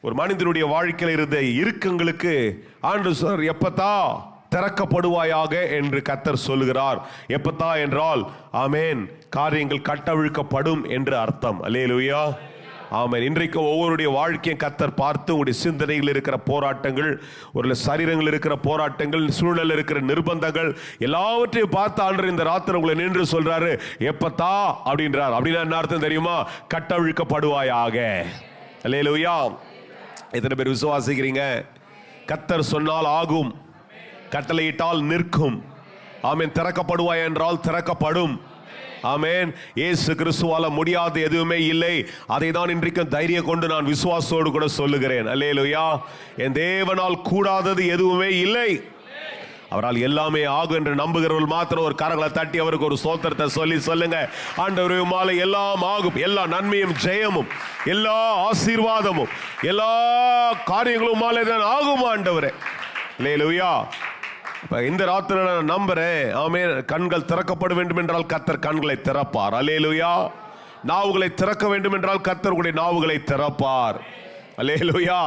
ஒரு மனிதனுடைய வாழ்க்கையில் இருந்த இறுக்கங்களுக்கு ஆண்டு சார் எப்பத்தா திறக்கப்படுவாயாக என்று கர்த்தர் சொல்லுகிறார். எப்பத்தா என்றால் ஆமேன், காரியங்கள் கட்டவிழ்க்கப்படும் என்று அர்த்தம். அல்லேலூயா, ஆமென். இன்றைக்கு ஒவ்வொருடைய வாழ்க்கையும் கர்த்தர் பார்த்து உங்களுடைய சிந்தனைகள் இருக்கிற போராட்டங்கள், ஒரு சரீரங்கள் இருக்கிற போராட்டங்கள், சூழல் இருக்கிற நிர்பந்தங்கள் எல்லாவற்றையும் பார்த்து ஆண்டவர் இந்த ராத்திரி உங்களை நின்று சொல்றாரு எப்பத்தா அப்படின்றார். அப்படின்னா என்ன அர்த்தம் தெரியுமா? கட்டவிழ்க்கப்படுவாயாக. அல்லேலூயா. எத்தனை பேர் விசுவாசிக்கிறீங்க? கர்த்தர் சொன்னால் ஆகும், கட்டளையிட்டால் நிற்கும். ஆமென். திறக்கப்படுவாய் என்றால் திறக்கப்படும். ஆமென். இயேசு கிறிஸ்துவால முடியாத எதுவுமே இல்லை. அதை தான் இன்றைக்கும் தைரியம் கொண்டு நான் விசுவாசத்தோடு கூட சொல்லுகிறேன். அல்லேலூயா. என் தேவனால் கூடாதது எதுவுமே இல்லை. அவரால் எல்லாமே ஆகும் என்று நம்புகிறவர்கள் மாத்திரம் ஒரு கரங்களை தட்டி அவருக்கு ஒரு ஸ்தோத்திரத்தை சொல்லி சொல்லுங்க. ஆண்டவரே உம்மாலே எல்லாம் ஆகும், எல்லா நன்மையும் ஜெயமும் எல்லா ஆசீர்வாதமும் எல்லா காரியங்களும் உம்மாலே தான் ஆகும் ஆண்டவரே. அல்லேலூயா. இந்த ராத்திரி நான் நம்புறேன். ஆமென். கண்கள் திறக்கப்பட வேண்டும் என்றால் கர்த்தர் கண்களை திறப்பார். அல்லேலூயா. நாவுகளை திறக்க வேண்டும் என்றால் கர்த்தர் உங்களுடைய நாவுகளை திறப்பார். அல்லேலூயா.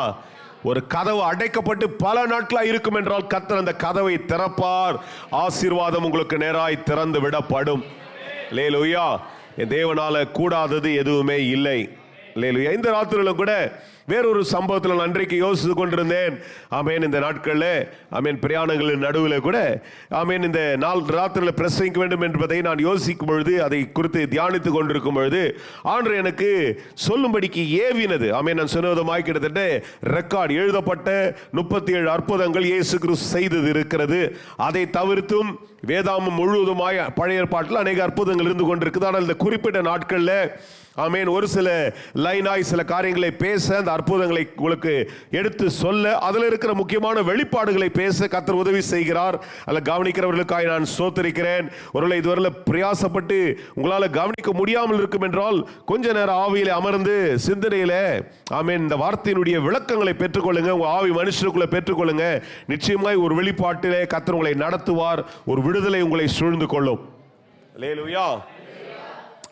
ஒரு கதவு அடைக்கப்பட்டு பல நாட்களாக இருக்கும் என்றால் கர்த்தர் அந்த கதவை திறப்பார். ஆசீர்வாதம் உங்களுக்கு நேராய் திறந்து விடப்படும். அல்லேலூயா. என் தேவனால கூடாதது எதுவுமே இல்லை. அல்லேலூயா. இந்த ராத்திரியிலும் கூட வேறொரு சம்பவத்தில் நான் அன்றைக்கு யோசித்து கொண்டிருந்தேன். ஆமேன். இந்த நாட்களில் ஆமேன் பிரயாணங்களின் நடுவில் கூட ஆமேன் இந்த நாள் ராத்திரியில் பிரசங்கிக்க வேண்டும் என்பதை நான் யோசிக்கும் பொழுது, அதை குறித்து தியானித்து கொண்டிருக்கும் பொழுது ஆண்டவர் எனக்கு சொல்லும்படிக்கு ஏவினது. ஆமேன். நான் சொன்னதுமாய் கிட்டத்தட்ட ரெக்கார்ட் எழுதப்பட்ட 37 அற்புதங்கள் இயேசு கிறிஸ்து செய்தது இருக்கிறது. அதை தவிர்த்தும் வேதாமம் முழுவதுமாய் பழைய ஏற்பாட்டில் அநேக அற்புதங்கள் இருந்து கொண்டிருக்குது. ஆனால் இந்த குறிப்பிட்ட நாட்களில் ஆமேன் ஒரு சில லைனாய் சில காரியங்களை பேச, அந்த அற்புதங்களை உங்களுக்கு எடுத்து சொல்ல, அதில் இருக்கிற முக்கியமான வெளிப்பாடுகளை பேச கர்த்தர் உதவி செய்கிறார். அதில் கவனிக்கிறவர்களுக்காக நான் ஸ்தோத்திரிக்கிறேன். ஒருவேளை இதுவரை பிரயாசப்பட்டு உங்களால் கவனிக்க முடியாமல் இருக்கும் என்றால் கொஞ்ச நேரம் ஆவியிலே அமர்ந்து சிந்தனையில ஆமேன் இந்த வார்த்தையினுடைய விளக்கங்களை பெற்றுக்கொள்ளுங்க. உங்கள் ஆவி மனுஷனுக்குள்ள பெற்றுக்கொள்ளுங்க. நிச்சயமாய் ஒரு வெளிப்பாட்டிலே கர்த்தர் உங்களை நடத்துவார். ஒரு விடுதலை உங்களை சூழ்ந்து கொள்ளும். அல்லேலூயா.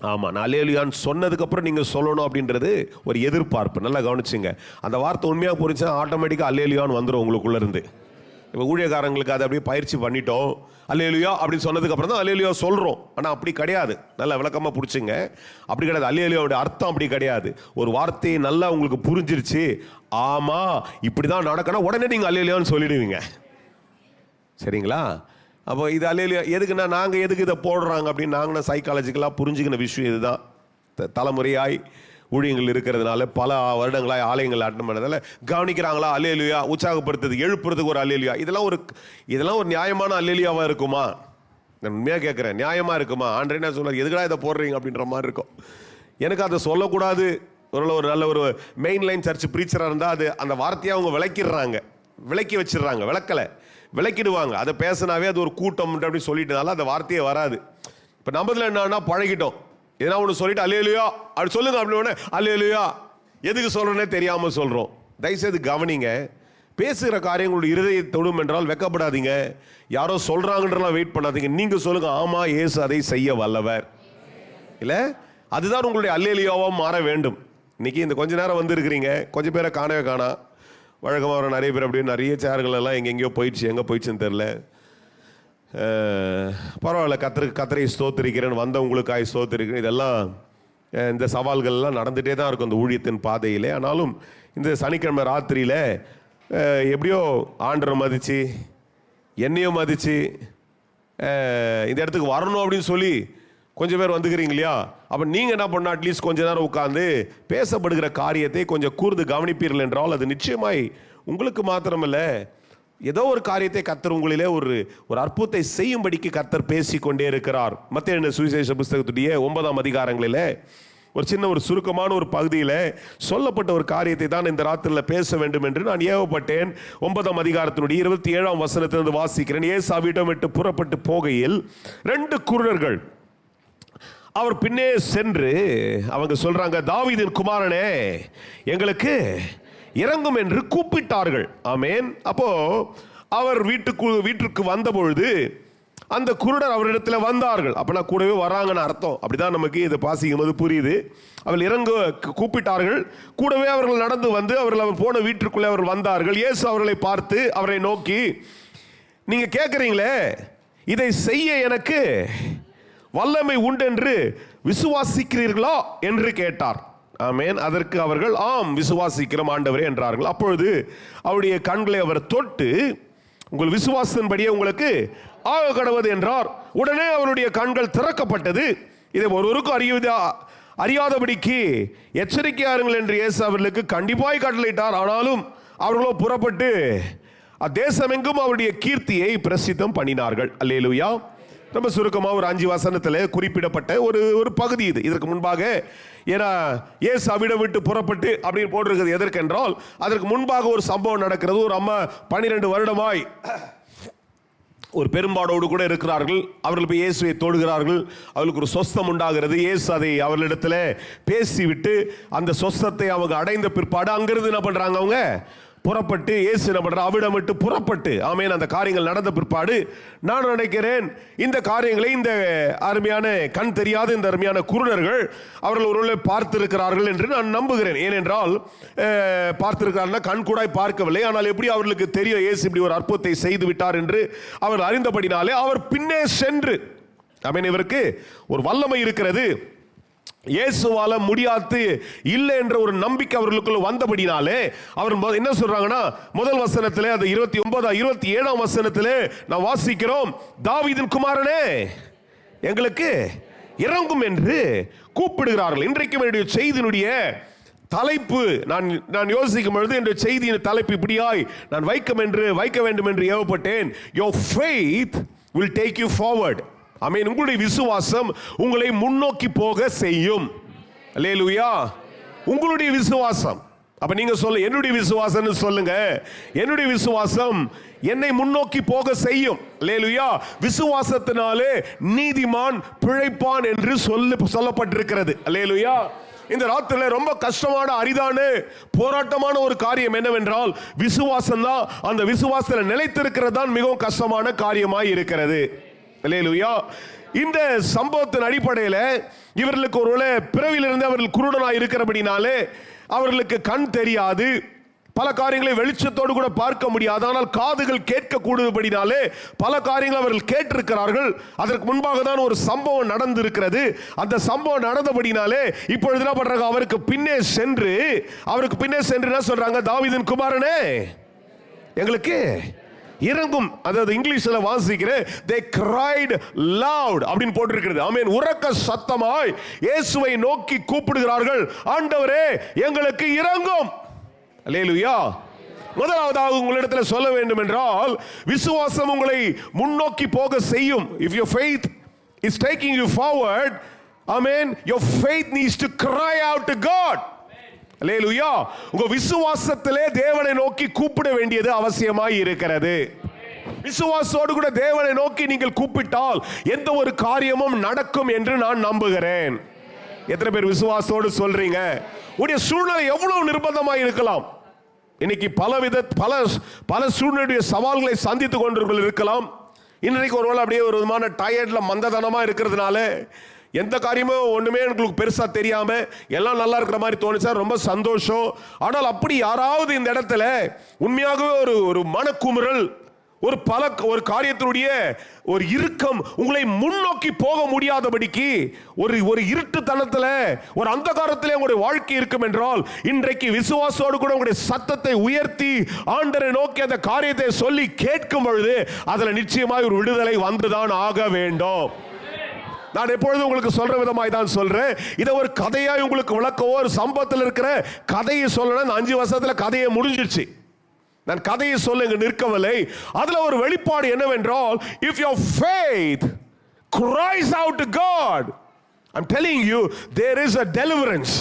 ஆமாம், நான் அல்லேலூயான்னு சொன்னதுக்கு அப்புறம் நீங்கள் சொல்லணும் அப்படின்றது ஒரு எதிர்பார்ப்பு. நல்லா கவனிச்சுங்க. அந்த வார்த்தை உண்மையாக புரிஞ்சுன்னா ஆட்டோமேட்டிக்காக அல்லேலூயான்னு வந்துடும் உங்களுக்குள்ள இருந்து. இப்போ ஊழியக்காரங்களுக்கு அதை அப்படியே பயிற்சி பண்ணிட்டோம். அல்லேலூயா அப்படின்னு சொன்னதுக்கு அப்புறம் தான் அல்லேலூயா சொல்கிறோம். ஆனால் அப்படி கிடையாது. நல்லா விளக்கமாக புரிச்சுங்க. அப்படி கிடையாது. அல்லேலூயாவுடைய அர்த்தம் அப்படி கிடையாது. ஒரு வார்த்தையை நல்லா உங்களுக்கு புரிஞ்சிருச்சு, ஆமாம் இப்படி தான் நடக்கணும், உடனே நீங்கள் அல்லேலூயான்னு சொல்லிடுவீங்க. சரிங்களா? அப்போ இது அல்லேலூயா எதுக்குன்னா, நாங்கள் எதுக்கு இதை போடுறாங்க அப்படின்னு நாங்கள் சைக்காலஜிக்கலாக புரிஞ்சுக்கின விஷயம் இதுதான். தலைமுறையாய் ஊழியங்கள் இருக்கிறதுனால பல வருடங்களாய் ஆலயங்கள் அட்டன் பண்ணதால கவனிக்கிறாங்களா அல்லேலூயா, உற்சாகப்படுத்துறதுக்கு எழுப்புறதுக்கு ஒரு அல்லேலூயா. இதெல்லாம் ஒரு நியாயமான அல்லேலூயாவாக இருக்குமா? நான் உண்மையாக கேட்குறேன், நியாயமாக இருக்குமா? ஆண்டவரே என்ன சொல்றாரு, எதுக்கடா இதை போடுறீங்க அப்படின்ற மாதிரி இருக்கும். எனக்கு அதை சொல்லக்கூடாது. ஒரு நல்ல ஒரு மெயின் லைன் சர்ச் ப்ரீச்சராக இருந்தால் அது அந்த வார்த்தையை அவங்க விளக்கி வச்சிடுறாங்க. விளக்கிடுவாங்க. அதை பேசினாவே அது ஒரு கூட்டம் அப்படின்னு சொல்லிட்டதால அந்த வார்த்தையே வராது. இப்போ நம்மதில் என்னன்னா பழகிட்டோம். எதனா ஒன்று சொல்லிட்டு அல்லேலூயா அப்படி சொல்லுங்க அப்படின்னு அல்லேலூயா எதுக்கு சொல்கிறோன்னே தெரியாமல் சொல்கிறோம். தயவுசெய்து கவனிங்க. பேசுகிற காரியங்களுடைய இருதயத்தை தொடும் என்றால் வெக்கப்படாதீங்க. யாரோ சொல்கிறாங்கன்றலாம் வெயிட் பண்ணாதீங்க. நீங்கள் சொல்லுங்கள், ஆமாம் இயேசு அதை செய்ய வல்லவர். இல்லை, அதுதான் உங்களுடைய அல்லேலூயாவாக மாற வேண்டும். இன்னைக்கு இந்த கொஞ்ச நேரம் வந்திருக்கிறீங்க, கொஞ்சம் பேரை காணவே காணா. வழக்கமாக வர நிறைய பேர் அப்படியே நிறைய சேர்கள் எல்லாம் எங்கெங்கேயோ போயிடுச்சு, எங்கே போயிடுச்சுன்னு தெரில. பரவாயில்ல, கத்தரை ஸ்தோத்திரிக்கிறேன், வந்தவங்களுக்காக ஸ்தோத்திரிக்கிறேன். இதெல்லாம் இந்த சவால்கள்லாம் நடந்துகிட்டே தான் இருக்கும் இந்த ஊழியத்தின் பாதையிலே. ஆனாலும் இந்த சனிக்கிழமை ராத்திரியில் எப்படியோ ஆண்டரை மதித்து என்னையும் மதித்து இந்த இடத்துக்கு வரணும் அப்படின்னு சொல்லி கொஞ்சம் பேர் வந்துக்கிறீங்க இல்லையா? அப்போ நீங்கள் என்ன பண்ணால் அட்லீஸ்ட் கொஞ்ச நேரம் உட்காந்து பேசப்படுகிற காரியத்தை கொஞ்சம் கூர்ந்து கவனிப்பீர்கள் என்றால் அது நிச்சயமாய் உங்களுக்கு மாத்திரமல்ல, ஏதோ ஒரு காரியத்தை கர்த்தர் உங்களிலே ஒரு அற்புதத்தை செய்யும்படிக்கு கர்த்தர் பேசிக்கொண்டே இருக்கிறார். மத்தேயு சுவிசேஷ புஸ்தகத்துடைய 9ஆம் அதிகாரங்களில் ஒரு சுருக்கமான ஒரு பகுதியில் சொல்லப்பட்ட ஒரு காரியத்தை தான் இந்த ராத்திரியில் பேச வேண்டும் என்று நான் ஏவப்பட்டேன். 9ஆம் அதிகாரத்தினுடைய 27ஆம் வசனத்திலிருந்து வாசிக்கிறேன். இயேசு அவ்விடம் விட்டு புறப்பட்டு போகையில் 2 குருடர்கள் அவர் பின்னே சென்று அவங்க சொல்றாங்க, தாவீதின் குமாரனே எங்களுக்கு இறங்கும் என்று கூப்பிட்டார்கள். ஆமேன். அப்போ அவர் வீட்டுக்கு வந்தபொழுது அந்த குருடர் அவரிடத்துல வந்தார்கள். அப்பனா கூடவே வராங்கன்னு அர்த்தம். அப்படிதான் நமக்கு இதை வாசிக்கும் போது புரியுது. அவர்கள் இறங்க கூப்பிட்டார்கள். கூடவே அவர்கள் நடந்து வந்து அவர் போன வீட்டிற்குள்ளே அவர்கள் வந்தார்கள். இயேசு அவர்களை பார்த்து அவரை நோக்கி, நீங்க கேட்குறீங்களே இதை செய்ய எனக்கு வல்லமை உண்டென்று விசுவாசிக்கிறீர்களா என்று கேட்டார். ஆமென். அதற்கு அவர்கள் ஆம் விசுவாசிக்கிறோம் ஆண்டவரே என்றார்கள். அப்பொழுது அவருடைய கண்களை அவர் தொட்டு, உங்கள் விசுவாசத்தின்படியே உங்களுக்கு ஆக கடவது என்றார். உடனே அவருடைய கண்கள் திறக்கப்பட்டது. இதை ஒருவருக்கும் அறியாதபடிக்கு எச்சரிக்கையாருங்கள் என்று இயேசு அவர்களுக்கு கண்டிப்பாய் கட்டளையிட்டார். ஆனாலும் அவர்களோ புறப்பட்டு தேசமெங்கும் அவருடைய கீர்த்தியை பிரசித்தம் பண்ணினார்கள். அல்லேலூயா. ரொம்ப சுருக்கமாக ஒரு 5 வசனத்தில் குறிப்பிடப்பட்ட ஒரு பகுதி இது. இதற்கு முன்பாக ஏன்னா இயேசு அவிடம் விட்டு புறப்பட்டு அப்படின்னு போட்டிருக்கிறது எதற்கென்றால், அதற்கு முன்பாக ஒரு சம்பவம் நடக்கிறது. ஒரு அம்மா 12 வருடமாய் ஒரு பெரும்பாடோடு கூட இருக்கிறார்கள். அவர்கள் போய் இயேசுவை தொடுகிறார்கள். அவர்களுக்கு ஒரு சொஸ்தம் உண்டாகிறது. இயேசு அதை அவர்களிடத்தில் பேசிவிட்டு அந்த சொஸ்தத்தை அவங்க அடைந்த பிற்பாடு அங்கிருந்து என்ன பண்றாங்க, அவங்க புறப்பட்டு இயேசு என்ன பண்றார், அவிடம் விட்டு புறப்பட்டு ஆமென் அந்த காரியங்கள் நடந்த பிற்பாடு நான் நினைக்கிறேன் இந்த காரியங்களை இந்த அருமையான கண் தெரியாத இந்த அருமையான குருடர்கள் அவர்கள் ஒருவேளை பார்த்திருக்கிறார்கள் என்று நான் நம்புகிறேன். ஏனென்றால் பார்த்திருக்கிறார்கள், கண் கூட பார்க்கவில்லை. ஆனால் எப்படி அவர்களுக்கு தெரியும் இயேசு இப்படி ஒரு அற்புதத்தை செய்து விட்டார் என்று அவர் அறிந்தபடினாலே அவர் பின்னே சென்று ஆமென் இவருக்கு ஒரு வல்லமை இருக்கிறது, இயேசுவால முடியாது இல்லை என்ற ஒரு நம்பிக்கை அவர்களுக்குள்ள வந்தபடினாலே அவர் என்ன சொல்றாங்கன்னா, முதல் வசனத்திலே அது 27ஆம் வசனத்திலே நான் வாசிக்கிறோம், தாவீதின் குமாரனே எங்களுக்கு இறங்கும் என்று கூப்பிடுகிறார்கள். இன்றைக்கு என்னுடைய செய்தியினுடைய தலைப்பு நான் யோசிக்கும் பொழுது என்னுடைய செய்தியின் தலைப்பு இப்படியாய் நான் வைக்க வேண்டும் என்று ஏவப்பட்டேன். Your faith will take you forward. ஆமென். உங்களுடைய விசுவாசம் உங்களை முன்னோக்கி போக செய்யும். அல்லேலூயா. உங்களுடைய விசுவாசம். அப்ப நீங்க சொல்ல என்னுடைய விசுவாசம்னு சொல்லுங்க. என்னுடைய விசுவாசம் என்னை முன்னோக்கி போக செய்யும். அல்லேலூயா. விசுவாசத்தினாலே நீதிமான் பிழைப்பான் என்று சொல்லப்பட்டிருக்கிறது. அல்லேலூயா. இந்த ராத்திரில ரொம்ப கஷ்டமான அரிதான போராட்டமான ஒரு காரியம் என்னவென்றால் விசுவாசம் தான். அந்த விசுவாசத்தில் நிலைத்திருக்கிறது தான் மிகவும் கஷ்டமான காரியமாய் இருக்கிறது. அல்லேலூயா. இந்த சம்பவத்தின் அடிப்படையில் இவர்களுக்கு ஒருவேளை பிறவிலிருந்து அவர்கள் குருடனாய் இருக்கிறபடினாலே அவர்களுக்கு கண் தெரியாது, பல காரியங்களை வெளிச்சத்தோடு கூட பார்க்க முடியாது. ஆனால் காதுகள் கேட்க கூடுபடினாலே பல காரியங்கள் அவர்கள் கேட்டிருக்கிறார்கள். அதற்கு முன்பாக தான் ஒரு சம்பவம் நடந்திருக்கிறது. அந்த சம்பவம் நடந்தபடினாலே இப்பொழுது என்ன பண்றாங்க, அவருக்கு பின்னே சென்று என்ன சொல்றாங்க, தாவீதின் குமாரனே எங்களுக்கு இறங்கும். அதாவது இங்கிலீஷ்ல வாசிக்கிறேன், they cried loud அப்படின்னு போட்டிருக்கிறது. ஆமென். உரக்க சத்தமாய் இயேசுவை நோக்கி கூப்பிடுகிறார்கள், ஆண்டவரே எங்களுக்கு இறங்கும். அல்லேலூயா. முதலாவதாக உங்களிடத்தில் சொல்ல வேண்டும் என்றால் விசுவாசம் உங்களை முன்னோக்கி போக செய்யும். If your faith is taking you forward, amen, your faith needs to cry out to God. அல்லேலூயா. உங்க விசுவாசத்திலே தேவனை நோக்கி கூப்பிட வேண்டியது அவசியமாய் இருக்கிறது. விசுவாசத்தோடு கூட தேவனை நோக்கி நீங்கள் கூப்பிட்டால் எந்த ஒரு காரியமும் நடக்கும் என்று நான் நம்புகிறேன். எத்தனை பேர் விசுவாசத்தோடு சொல்றீங்க? உடைய சூழ்நிலை எவ்வளவு நிர்பந்தமாய் இருக்கலாம். இன்னைக்கு பல சூழ்நிலையுடைய சவால்களை சந்தித்துக் கொண்டிருக்க இருக்கலாம். இன்றைக்கு ஒருவேளை அப்படியே ஒரு விதமான டயர்ட்ல மந்ததனமா இருக்கிறதுனால எந்த காரியமும் ஒண்ணுமே உங்களுக்கு பெருசா தெரியாம எல்லாம் நல்லா இருக்கிற மாதிரி தோணுச்சா ரொம்ப சந்தோஷம். ஆனால் அப்படி யாராவது இந்த இடத்துல உண்மையாகவே ஒரு மனக்குமுறல், ஒரு காரியத்தினுடைய ஒரு இறுக்கம் உங்களை முன்னோக்கி போக முடியாதபடிக்கு ஒரு இருட்டுத்தனத்துல ஒரு அந்தகாரத்திலே உங்களுடைய வாழ்க்கை இருக்கும் என்றால் இன்றைக்கு விசுவாசத்தோடு கூட உங்களுடைய சத்தத்தை உயர்த்தி ஆண்டவரை நோக்கி அந்த காரியத்தை சொல்லி கேட்கும் பொழுது அதுல நிச்சயமாய் ஒரு விடுதலை வந்துதான் ஆக வேண்டும். நான் எப்பொழுதும் உங்களுக்கு சொல்ற விதமாய் தான் சொல்றேன். இதை ஒரு கதையாய் உங்களுக்கு விளக்கவோ ஒரு சம்பவத்தில் இருக்கிற கதையை சொல்லணும். 5 வருஷத்துல கதையை முடிஞ்சிருச்சு. நான் கதையை சொல்ல இங்கு நிற்கவில்லை. அதுல ஒரு வெளிப்பாடு என்னவென்றால், if your faith cries out to God, I'm telling you there is a deliverance.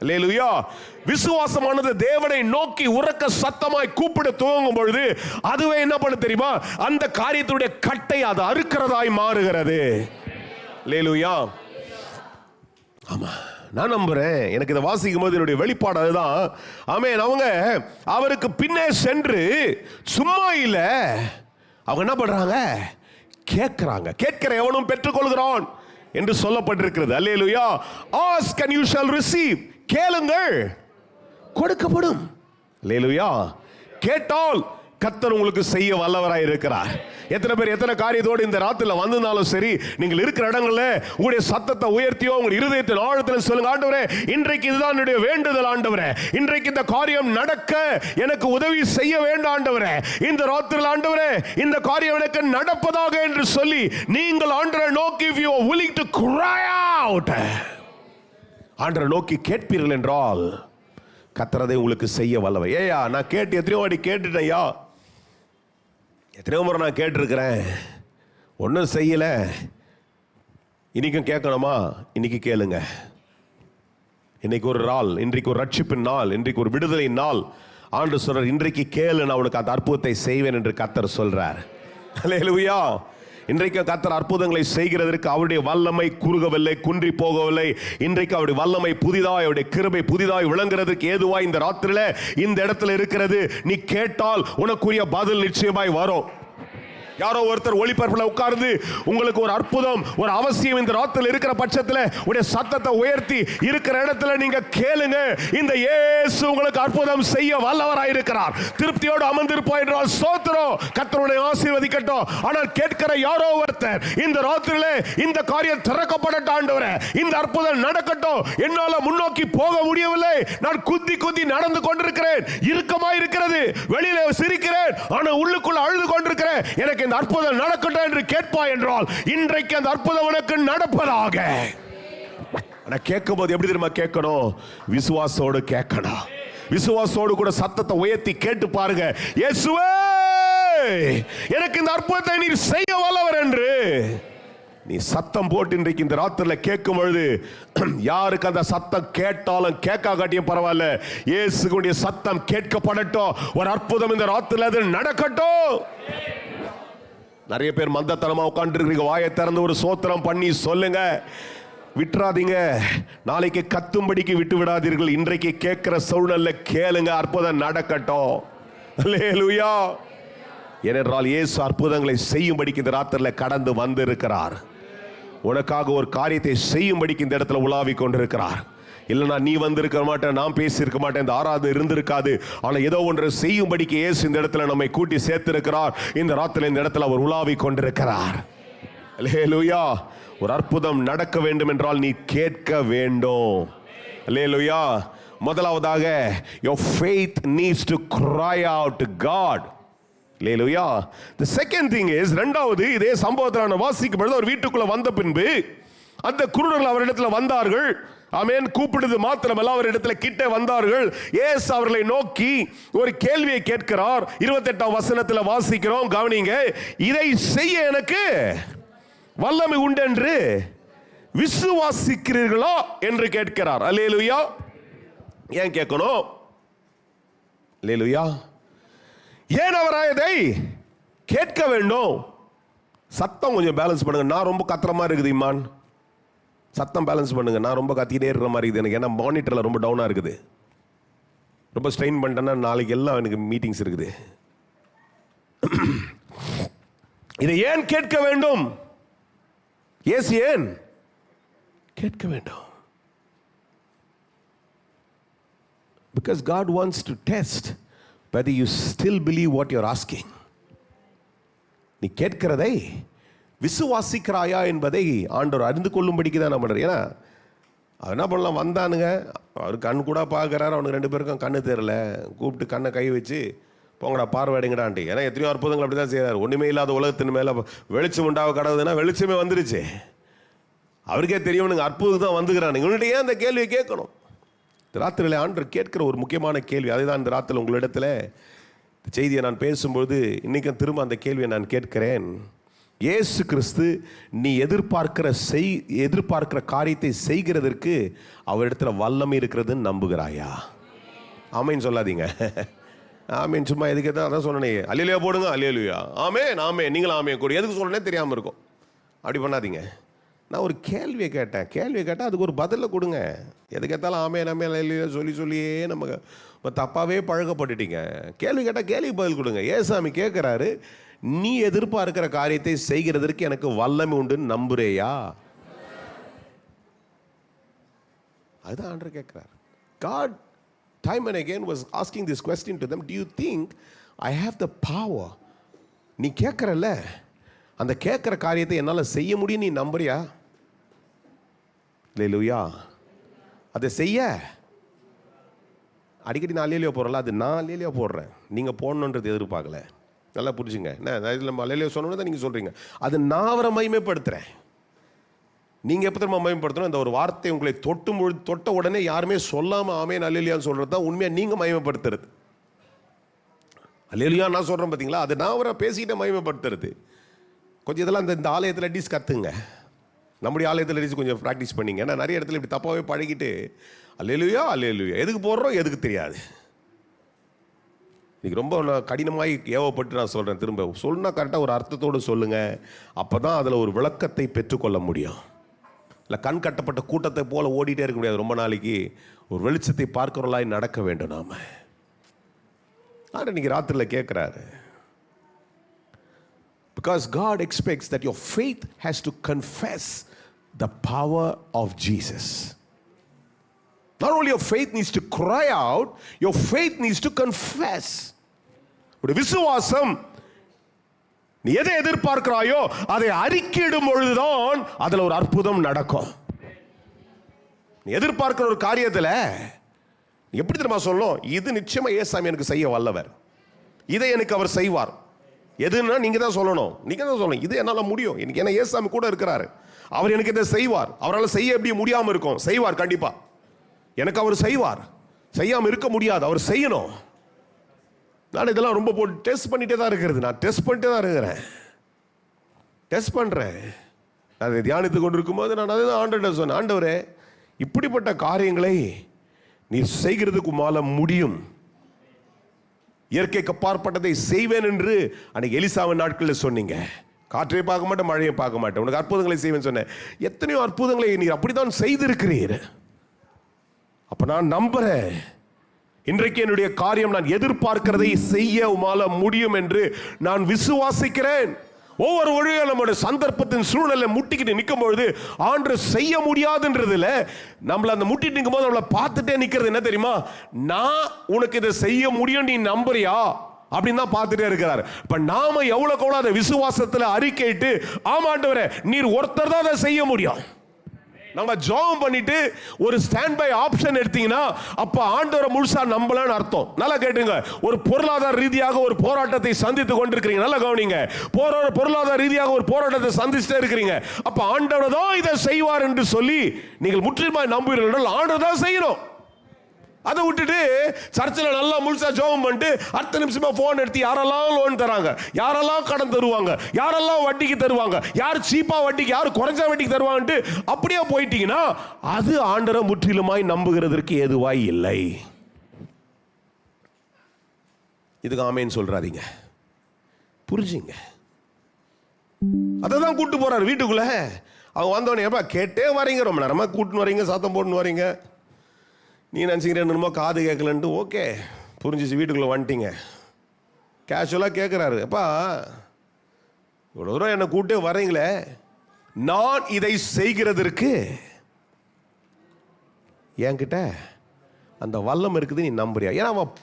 அல்லேலூயா. விசுவாசமானது தேவனை நோக்கி உரக்க சத்தமாய் கூப்பிட துவங்கும் பொழுது அதுவே என்ன பண்ண தெரியுமா, அந்த காரியத்துடைய கட்டை அது அறுக்கிறதாய் மாறுகிறது. அல்லேலூயா. ஆமா, நான் நம்புறேன். எனக்கு இதை வாசிக்கும் போது என்னுடைய வெளிப்பாடு அதுதான். ஆமென். அவங்க அவருக்கு பின்னே சென்று சும்மா இல்ல, அவங்க என்ன பண்றாங்க, கேட்கிறாங்க. கேட்கிற எவனும் பெற்றுக்கொள்கிறான் என்று சொல்லப்பட்டிருக்கிறது. அல்லேலூயா. ask and you shall receive. கேளுங்கள் கொடுக்கப்படும். அல்லேலூயா. கேட்டால் கர்த்தர் உங்களுக்கு செய்ய வல்லவராய் இருக்கிறார். எத்தனை பேர் எத்தனை காரியத்தோடு இந்த ராத்திரில வந்திருந்தாலும் சரி, நீங்கள் இருக்கிற இடங்கள்ல உங்களுடைய சத்தத்தை உயர்த்தியோ உங்கள் இருதயத்தின் ஆழத்தில் சொல்லுங்க, ஆண்டவரே இன்றைக்கு இதுதான் என்னுடைய வேண்டுதல் ஆண்டவரே, இன்றைக்கு இந்த காரியம் நடக்க எனக்கு உதவி செய்ய வேண்டும் ஆண்டவரே, இந்த ராத்திரில ஆண்டவரே இந்த காரியம் எனக்கு நடப்பதாக என்று சொல்லி நீங்கள் ஆண்டவரை நோக்கி if you are willing to cry out, ஆண்டவரை நோக்கி கேட்பீர்கள் என்றால் கர்த்தர் அதை உங்களுக்கு செய்ய வல்லவர். ஏயா நான் கேட்டு எத்தனையோ வாட்டி கேட்டுட்டேன்யா, எத்தனையோ முறை நான் கேட்டிருக்கிறேன், ஒன்றும் செய்யலை, இன்னைக்கும் கேட்கணுமா? இன்னைக்கு கேளுங்க. இன்னைக்கு ஒரு நாள், இன்றைக்கு ஒரு ரட்சிப்பின் நாள், இன்றைக்கு ஒரு விடுதலை நாள். ஆண்டவர் சொல்றார் இன்றைக்கு கேளு, நான் உனக்கு அந்த அற்புதத்தை செய்வேன் என்று கர்த்தர் சொல்றார். அல்லேலூயா. இன்றைக்கு கர்த்தர் அற்புதங்களை செய்கிறதற்கு அவருடைய வல்லமை குறுகவில்லை, குன்றி போகவில்லை. இன்றைக்கு அவருடைய வல்லமை புதிதாய், அவருடைய கிருபை புதிதாய் விளங்குறதுக்கு ஏதுவாய் இந்த ராத்திரில இந்த இடத்துல இருக்கிறது. நீ கேட்டால் உனக்குரிய பதில் நிச்சயமாய் வரும். யாரோ ஒருத்தர் ஒளிபரப்புல உட்கார்ந்து உங்களுக்கு ஒரு அற்புதம், ஒரு அவசியம் இந்த ராத்திரில இருக்கிற பட்சத்தில் உடைய சத்தத்தை உயர்த்தி இருக்கிற இடத்துல நீங்க கேளுங்க. இந்த இயேசு உங்களுக்கு அற்புதம் செய்ய வல்லவராய் இருக்கிறார். திருப்தியோடு அமர்ந்திருப்போம் என்றால் ஸ்தோத்திரம், கர்த்தருடைய ஆசீர்வதிக்கட்டும். ஆனால் கேட்கிற யாரோ ஒருத்தர் இந்த ராத்திரில இந்த காரியம் திறக்கப்படட்டும் ஆண்டவரே, இந்த அற்புதம் நடக்கட்டும், என்னால முன்னோக்கி போக முடியவில்லை, நான் குத்தி குத்தி நடந்து கொண்டிருக்கிறேன், இறுக்கமாய் இருக்கிறது, வெளியில சிரிக்கிறேன் ஆனால் உள்ளுக்குள்ள அழுது கொண்டிருக்கிறேன், எனக்கு இந்த அற்புதம் நடக்கட்டும் என்று கேட்பாய் என்றால் இன்றைக்கு அந்த அற்புதம் உனக்கு நடப்பதாக. ஆனா கேட்கும் போது எப்படி தெரியுமா கேட்கணும்? விசுவாசோடு கேட்கணும். விசுவாசோடு கூட சத்தத்தை உயர்த்தி கேட்டு பாருங்க, இயேசுவே எனக்கு இந்த அற்புதத்தை நீர் செய்ய வல்லவர் என்று நீ சத்தம் போட்டு இன்றைக்கு இந்த ராத்திரில கேட்கும் பொழுது, யாருக்கு அந்த சத்தம் கேட்டாலும் கேட்காட்டியும் பரவாயில்ல, இயேசுவுடைய சத்தம் கேட்கப்படட்டும். ஒரு அற்புதம் இந்த ராத்திரில அது நடக்கட்டும். நிறைய பேர் மந்தத்தனமா உட்கார்ந்துருக்கீங்க, வாயை திறந்து ஒரு சோத்திரம் பண்ணி சொல்லுங்க. விட்டுறாதீங்க, நாளைக்கு கத்தும்படிக்கு விட்டு விடாதீர்கள். இன்றைக்கு கேட்கிற சூழ்நிலை கேளுங்க, அற்புதம் நடக்கட்டும். அல்லேலூயா. ஏனென்றால் இயேசு அற்புதங்களை செய்யும்படிக்கு இந்த ராத்திரில கடந்து வந்திருக்கிறார். உனக்காக ஒரு காரியத்தை செய்யும்படிக்கு இந்த இடத்துல உலாவி கொண்டிருக்கிறார். இல்லைனா நீ வந்திருக்க மாட்டேன், நான் பேசியிருக்க மாட்டேன், இந்த ஆராதனை இருந்திருக்காது. ஆனால் ஏதோ ஒன்று செய்யும்படிக்கு இயேசு இந்த இடத்துல நம்மை கூட்டி சேர்த்திருக்கிறார். இந்த ராத்திரில இந்த இடத்துல அவர் உலாவி கொண்டிருக்கிறார். அல்லேலூயா. ஒரு அற்புதம் நடக்க வேண்டும் என்றால் நீ கேட்க வேண்டும். அல்லேலூயா. முதலாவதாக your faith needs to cry out to God. Hallelujah. The second thing is, இரண்டாவது, இதே சம்பவத்தை வாசிக்கும் பொழுது ஒரு வீட்டுக்குள்ள வந்த பின்பு அந்த குருடர்கள் அவரிடத்தில் வந்தார்கள். ஆமென். கூப்பிடுது மாத்திரமல்ல, அவரிடத்தில் கிட்ட வந்தார்கள். இயேசு அவர்களை நோக்கி ஒரு கேள்வியை கேட்கிறார். 28ஆம் வசனத்தில் வாசிக்கிறோம், கவனிங்க. இதை செய்ய எனக்கு வல்லமை உண்டு என்று விசுவாசிக்கிறீர்களா என்று கேட்கிறார். அல்லேலூயா. ஏன் கேட்கணும்? அல்லேலூயா. ஏன் அவர் இதை கேட்க வேண்டும்? சத்தம் கொஞ்சம் பேலன்ஸ் பண்ணுங்க. நான் ரொம்ப கத்துற மாதிரி இருக்குது இம்மான், சத்தம் பேலன்ஸ் பண்ணுங்க. நான் ரொம்ப கத்திக்கிட்டே இருக்கிற மாதிரி இருக்குது எனக்கு, ஏன்னா மானிட்டரில் ரொம்ப டவுனாக இருக்குது. ரொம்ப ஸ்ட்ரெயின் பண்ணிட்டேன்னா நாளைக்கு எல்லாம் எனக்கு மீட்டிங்ஸ் இருக்குது. இதை ஏன் கேட்க வேண்டும்? இயேசு ஏன் கேட்க வேண்டும்? Because God wants to test whether you still believe what you're asking. நீ கேட்கிறதை விசுவாசிக்கிறாயா என்பதை ஆண்டவர் அறிந்து கொள்ளும்படிக்கு தான் நம்ம. ஏன்னா அவன் என்ன பண்ணலாம், வந்தானுங்க, அவர் கண் கூட பார்க்குறாரு, அவனுக்கு ரெண்டு பேருக்கும் கண்ணு தெரியல, கூப்பிட்டு கண்ணை கை வச்சு போங்கடா பார்வையடைங்கடான்ட்டு. ஏன்னா எத்தனையோ அற்புதங்கள் அப்படி தான் செய்கிறார். ஒன்றுமே இல்லாத உலகத்தின் மேலே வெளிச்சம் உண்டாக கடவுதுன்னா வெளிச்சமே வந்துருச்சு. அவருக்கே தெரியும் நீங்கள் அற்புதம் தான் வந்துக்கிறானுங்க. இவனுடைய ஏன் அந்த கேள்வியை கேட்கணும்? ராத்திரியில் ஆண்டவர் கேட்கிற ஒரு முக்கியமான கேள்வி. அதுதான் இந்த ராத்திரில் உங்களிடத்தில் செய்தியை நான் பேசும்பொழுது இன்றைக்கும் திரும்ப அந்த கேள்வியை நான் கேட்கிறேன். இயேசு கிறிஸ்து நீ எதிர்பார்க்கிற காரியத்தை செய்கிறதற்கு அவரிடத்தில் வல்லமை இருக்கிறதுன்னு நம்புகிறாயா? ஆமேன்னு சொல்லாதீங்க. ஆமேன் சும்மா எதுக்கு தான் அதான் சொன்னே, அல்லேலூயா போடுங்க, அல்லேலூயா, ஆமேன் ஆமேன், நீங்களும் ஆமேன் கூட, எதுக்கு சொன்னே தெரியாமல் இருக்கும். அப்படி பண்ணாதீங்க. நான் ஒரு கேள்வியை கேட்டால் அதுக்கு ஒரு பதிலை கொடுங்க. எது கேட்டாலும் ஆமே நம்ம இல்லையா சொல்லியே நம்ம தப்பாகவே பழக்கப்பட்டுட்டீங்க. கேள்வி கேட்டால் கேள்வி பதில் கொடுங்க. ஏசாமி கேட்குறாரு, நீ எதிர்பார்க்கிற காரியத்தை செய்கிறதற்கு எனக்கு வல்லமை உண்டுன்னு நம்புறேயா? அதுதான் ஆண்டவர் கேட்கிறார். God time and again was asking this question to them. Do you think I have the power? நீ கேட்கறல்ல, அந்த கேட்கிற காரியத்தை என்னால் செய்ய முடியும் நீ நம்புறியா? அல்லேலூயா. அதை செய்ய அடிக்கடி நான் அல்லேலூயா போடுறல, அது நான் அல்லேலூயா போடுறேன், நீங்கள் போடணுன்றது எதிர்பார்க்கல. நல்லா புரிஞ்சுங்க. என்ன நம்ம அல்லேலூயா சொன்னோன்னு தான் நீங்கள் சொல்கிறீங்க. அது நான் அவரை மகிமைப்படுத்துகிறேன். நீங்கள் எப்போ திரும்ப மகிமைப்படுத்தணும்? இந்த ஒரு வார்த்தை உங்களை தொட்ட உடனே யாருமே சொல்லாமல் ஆமென் அல்லேலூயான்னு சொல்கிறது தான் உண்மையாக நீங்கள் மகிமைப்படுத்துறது. அல்லேலூயா நான் சொல்கிறேன் பார்த்தீங்களா, அது நான் அவரை பேசிக்கிட்டே மகிமைப்படுத்துறது. கொஞ்சம் இதெல்லாம் இந்த ஆலயத்தில் அட்லீஸ்ட் கற்றுங்க. நம்முடைய ஆலயத்தில் அட்லீஸ்ட் கொஞ்சம் ப்ராக்டிஸ் பண்ணிங்க. ஏன்னா நிறைய இடத்துல இப்படி தப்பாகவே பழகிட்டு அல்லேலூயா அல்லேலூயா எதுக்கு போடுறோம் எதுக்கு தெரியாது. இன்றைக்கி ரொம்ப நான் கடினமாகி ஏவப்பட்டு நான் சொல்கிறேன். திரும்ப சொன்னால் கரெக்டாக ஒரு அர்த்தத்தோடு சொல்லுங்கள். அப்போ தான் அதில் ஒரு விளக்கத்தை பெற்றுக்கொள்ள முடியும். இல்லை கண் கட்டப்பட்ட கூட்டத்தை போல் ஓடிட்டே இருக்க முடியாது. ரொம்ப நாளைக்கு ஒரு வெளிச்சத்தை பார்க்கிறவர்களாய் நடக்க வேண்டும் நாம். ஆனால் இன்னைக்கு ராத்திரியில் கேட்குறாரு, because God expects that your faith has to confess the power of Jesus. Not only your faith needs to cry out, your faith needs to confess. ஒரு விசுவாசம் நீ எதை எதிர்பார்க்கிறாயோ அதை அறிக்கையிடும் பொழுதுதான் அதில் ஒரு அற்புதம் நடக்கும். நீ எதிர்பார்க்கிற ஒரு காரியத்தில் எப்படி தெரியுமா சொல்லணும்? இது நிச்சயமா ஏசாமி எனக்கு செய்ய வல்லவர், இதை எனக்கு அவர் செய்வார். எதுன்னா நீங்க தான் சொல்லணும். நீங்க தான் சொல்லணும் இது என்னால் முடியும். எனக்கு ஏன்னா ஏசாமி கூட இருக்கிறாரு, அவர் எனக்கு இதை செய்வார். அவரால் செய்ய எப்படி முடியாமல் இருக்கும்? செய்வார் கண்டிப்பா. எனக்கு அவர் செய்வார், செய்யாமல் இருக்க முடியாது, அவர் செய்யணும். நான் இதெல்லாம் ரொம்ப போட்டு டெஸ்ட் பண்ணிட்டே தான் இருக்கிறது. நான் டெஸ்ட் பண்ணிட்டே தான் இருக்கிறேன், டெஸ்ட் பண்ணுறேன். அதை தியானித்து கொண்டு இருக்கும்போது நான் அதுதான் ஆண்டவர்கிட்ட சொன்னேன், ஆண்டவரே இப்படிப்பட்ட காரியங்களை நீ செய்கிறதுக்கு மேல முடியும், இயற்கைக்கு அப்பாற்பட்டதை செய்வேன் என்று அன்னைக்கு எலிசாவின் நாட்களில் சொன்னீங்க. காற்றை பார்க்க மாட்டேன், மழையை பார்க்க மாட்டேன், உனக்கு அற்புதங்களை செய்வேன்னு சொன்னேன். எத்தனையோ அற்புதங்களை நீர் அப்படித்தான் செய்திருக்கிறீர். அப்ப நான் நம்புறேன், இன்றைக்கு என்னுடைய காரியம் நான் எதிர்பார்க்கிறதை செய்ய உமால முடியும் என்று நான் விசுவாசிக்கிறேன். ஒவ்வொரு வழியும் நம்மளுடைய சந்தர்ப்பத்தின் சூழ்நிலை முட்டிக்கிட்டு நிற்கும் பொழுது ஆண்டவர் செய்ய முடியாதுன்றதுல நம்மள அந்த முட்டிட்டு நிற்கும் போது நம்மளை பார்த்துட்டே நிற்கிறது என்ன தெரியுமா? நான் உனக்கு இதை செய்ய முடியும் நீ நம்புறியா அப்படின்னு தான் பார்த்துட்டே இருக்கிறார். இப்ப நாம எவ்வளவு அதை விசுவாசத்துல அறிக்கையிட்டு ஆமாண்டவரே நீர் ஒருத்தர் தான் அதை செய்ய முடியும். நம்ம ஜெபம் பண்ணிட்டு ஒரு ஸ்டாண்ட் பை ஆப்ஷன் எடுத்தீங்கன்னா அப்ப ஆண்டவரை முழுசா நம்பலன்னு அர்த்தம். நல்லா கேட்டுங்க. ஒரு பொருளாதார ரீதியாக ஒரு போராட்டத்தை சந்தித்து கொண்டிருக்கிறீங்க, நல்லா கவனிங்க. பொருளாதார ரீதியாக ஒரு போராட்டத்தை சந்திச்சுட்டே இருக்கிறீங்க. அப்ப ஆண்டவர் தான் இதை செய்வார் என்று சொல்லி நீங்கள் முற்றிலுமாய் நம்புகிறீர்கள். ஆண்டவர் தான் செய்யணும். அதை விட்டுட்டு சர்ச்சில் நல்லா முழுசா ஜெபம் பண்ணிட்டு அடுத்த நிமிஷமா போன் எடுத்து யாரெல்லாம் லோன் தராங்க, யாரெல்லாம் கடன் தருவாங்க, யாரெல்லாம் வட்டிக்கு தருவாங்க, யார் சீப்பா வட்டிக்கு, யார் குறைஞ்ச வட்டிக்கு தருவாங்கன்ட்டு அப்படியே போயிட்டீங்கன்னா அது ஆண்டவரை முற்றிலுமாய் நம்புகிறதற்கு ஏதுவாய் இல்லை. இதுக்கு ஆமேன்னு சொல்றாதீங்க, புரிஞ்சுங்க. அதை தான் கூட்டு போறாரு வீட்டுக்குள்ள. அவங்க வந்தவனே கேட்டே வரீங்க, ரொம்ப நேரமா கூட்டுன்னு வரீங்க, சத்தம் போட்டுன்னு வரீங்க. நீ நினச்சிக்கிறேன் என்னமோ காது கேட்கலன்ட்டு ஓகே புரிஞ்சிச்சு, வீட்டுக்குள்ளே வந்துட்டீங்க. கேஷுவலாக கேட்குறாரு, அப்பா இவ்வளோ தூரம் என்னை கூட்டே வரீங்களே, நான் இதை செய்கிறதற்கு என்கிட்ட அந்த வல்லம் இருக்குது நீ நம்புறியா? ஏன்னா அவன்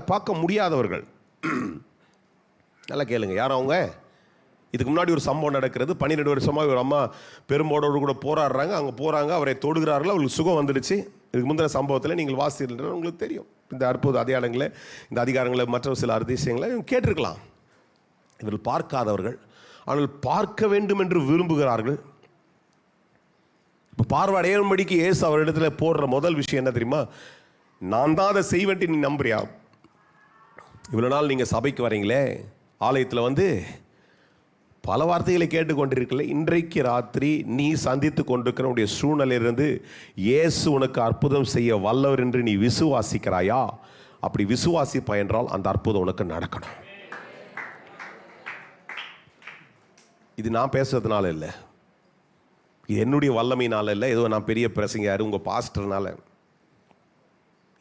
பார்க்க முடியாதவர்கள். நல்லா கேளுங்க, யார் அவங்க? இதுக்கு முன்னாடி ஒரு சம்பவம் நடக்கிறது. 12 வருஷமாக ஒரு அம்மா பெரும்போடோடு கூட போராடுறாங்க. அங்கே போகிறாங்க, அவரை தொடுகிறார்கள், அவங்களுக்கு சுகம் வந்துடுச்சு. இதுக்கு முந்தின சம்பவத்தில் நீங்கள் வாசிக்கிறீர்கள், உங்களுக்கு தெரியும் இந்த அற்புத அடையாளங்களை, இந்த அதிகாரங்களை, மற்ற சில அதிசயங்களை கேட்டிருக்கலாம். இவர்கள் பார்க்காதவர்கள், ஆனால் பார்க்க வேண்டும் என்று விரும்புகிறார்கள். இப்போ பார்வை அடையும்படிக்கு இயேசு அவரிடத்துல போடுற முதல் விஷயம் என்ன தெரியுமா? நான் தான் அதை செய்வேன்ட்டு நீ நம்புறியா? இவ்வளோ நாள் நீங்கள் சபைக்கு வரீங்களே, ஆலயத்தில் வந்து பல வார்த்தைகளை கேட்டுக்கொண்டிருக்கல, இன்றைக்கு ராத்திரி நீ சந்தித்து கொண்டிருக்கிற உடைய சூழ்நிலையிலிருந்து இயேசு உனக்கு அற்புதம் செய்ய வல்லவர் என்று நீ விசுவாசிக்கிறாயா? அப்படி விசுவாசிப்பா என்றால் அந்த அற்புதம் உனக்கு நடக்கணும். இது நான் பேசுறதுனால இல்லை, இது என்னுடைய வல்லமையினால இல்லை, ஏதோ நான் பெரிய பிரசங்கர் உங்கள் பாஸ்டர்னால.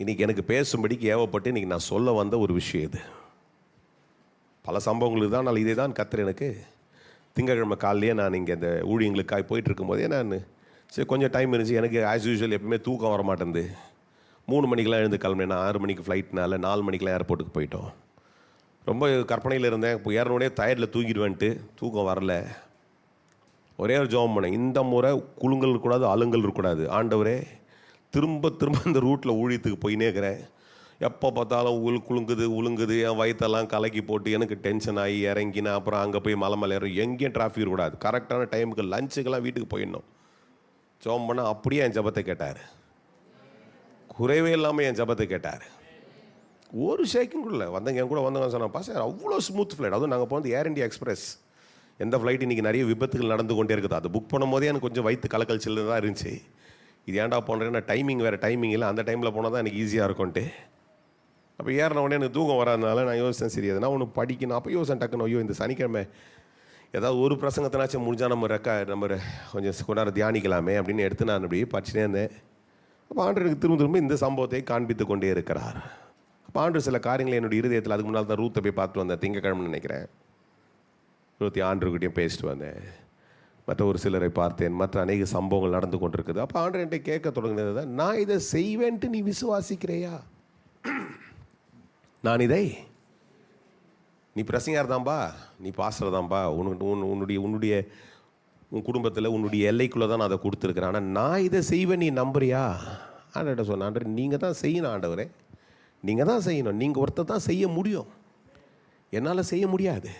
இன்னைக்கு எனக்கு பேசும்படிக்கு ஏவப்பட்டு இன்னைக்கு நான் சொல்ல வந்த ஒரு விஷயம் இது. பல சம்பவங்களுக்கு தான். நான் இதே தான் கர்த்தர் எனக்கு திங்கக்கிழமை காலையிலேயே நான் இங்கே இந்த ஊழியங்களுக்காக போயிட்டு இருக்கும்போதே நான் சரி கொஞ்சம் டைம் இருந்துச்சு. எனக்கு ஆஸ் யூஸ்வல் எப்பவுமே தூக்கம் வர மாட்டேங்குது. 3 மணிக்கெலாம் எழுந்து கிளம்பினேன். நான் 6 மணிக்கு ஃப்ளைட்னால 4 மணிக்கெலாம் ஏர்போர்ட்டுக்கு போயிட்டோம். ரொம்ப கற்பனையில் இருந்தேன். இப்போ ஏறினோடனே டயர்டில் தூக்கிடுவேன்ட்டு தூக்கம் வரல. ஒரே ஒரு ஜெபம் பண்ணேன், இந்த முறை குலுங்கல் இருக்கக்கூடாது, அலுங்கல் இருக்கக்கூடாது. ஆண்டவரே, திரும்ப திரும்ப இந்த ரூட்டில் ஊழியத்துக்கு போயினே இருக்கிறேன். எப்போ பார்த்தாலும் உழுங்குது, என் வயிற்றெல்லாம் கலக்கி போட்டு எனக்கு டென்ஷன் ஆகி இறங்கினேன். அப்புறம் அங்கே போய் மலை ஏறும், எங்கேயும் டிராஃபிக் இருக்கக்கூடாது. கரெக்டான டைமுக்கு லஞ்சுக்கெல்லாம் வீட்டுக்கு போயிடணும். ஜெபம் பண்ணால் அப்படியே என் ஜெபத்தை கேட்டார். குறைவே இல்லாமல் என் ஜெபத்தை கேட்டார். ஒரு ஷேக்கிங் கூட இல்லை. வந்தவங்க என் கூட வந்தவங்க சொன்னாப்பா சார் அவ்வளோ ஸ்மூத் ஃப்ளைட். அதுவும் நாங்கள் போனது ஏர் இண்டியா எக்ஸ்பிரஸ். எந்த ஃப்ளைட் இன்றைக்கி நிறைய விபத்துகள் நடந்து கொண்டே இருக்குது. அது புக் பண்ணும் போதே எனக்கு கொஞ்சம் வயிற்று கலக்கல் சில்லு தான் இருந்துச்சு. இது ஏன்டா போன்றேன்னா டைமிங் வேறு டைமிங் இல்லை, அந்த டைமில் போனால் தான் எனக்கு ஈஸியாக இருக்கும்ன்ட்டு. அப்போ ஏறின உடனே எனக்கு தூக்கம் வராதனால நான் யோசித்தேன், சரி எதுனா ஒன்று படிக்கணும். அப்போ யோசனை டக்குன்னு, ஐயோ இந்த சனிக்கிழமை ஏதாவது ஒரு பிரசங்கத்தினாச்சும் முடிஞ்சால் நம்ம கொஞ்சம் கொண்டாட தியானிக்கலாமே அப்படின்னு எடுத்து நான் அப்படி படிச்சுட்டே இருந்தேன். அப்போ ஆண்டவருக்கு திரும்ப இந்த சம்பவத்தை காண்பித்து கொண்டே இருக்கிறார். அப்போ ஆண்டு சில காரியங்களை என்னுடைய இருதயத்தில், அதுக்கு முன்னால் தான் ரூத்தை போய் பார்த்து வந்தேன் திங்கக்கிழமைன்னு நினைக்கிறேன். ரூத்தி ஆண்டவர்கிட்டையும் பேசிட்டு வந்தேன். மற்ற ஒரு சிலரை பார்த்தேன். மற்ற அநேக சம்பவங்கள் நடந்து கொண்டிருக்குது. அப்போ ஆண்டவர் என்கிட்ட கேட்க தொடங்கினது தான், நான் இதை செய்வேன்ட்டு நீ விசுவாசிக்கிறையா? நான் இதை நீ பிரசங்கர் தான்பா, நீ பாஸ்டர் தான்பா, உன் குடும்பத்தில் உன்னுடைய எல்லைக்குள்ளே தான் நான் அதை கொடுத்துருக்குறேன். ஆனால் நான் இதை செய்வேன் நீ நம்புறியா? ஆண்டவர்கிட்ட சொன்ன, ஆண்டவர் நீங்கள் தான் செய்யணும். ஆண்டவரே நீங்கள் தான் செய்யணும். நீங்கள் ஒருத்தர் தான் செய்ய முடியும், என்னால் செய்ய முடியாது.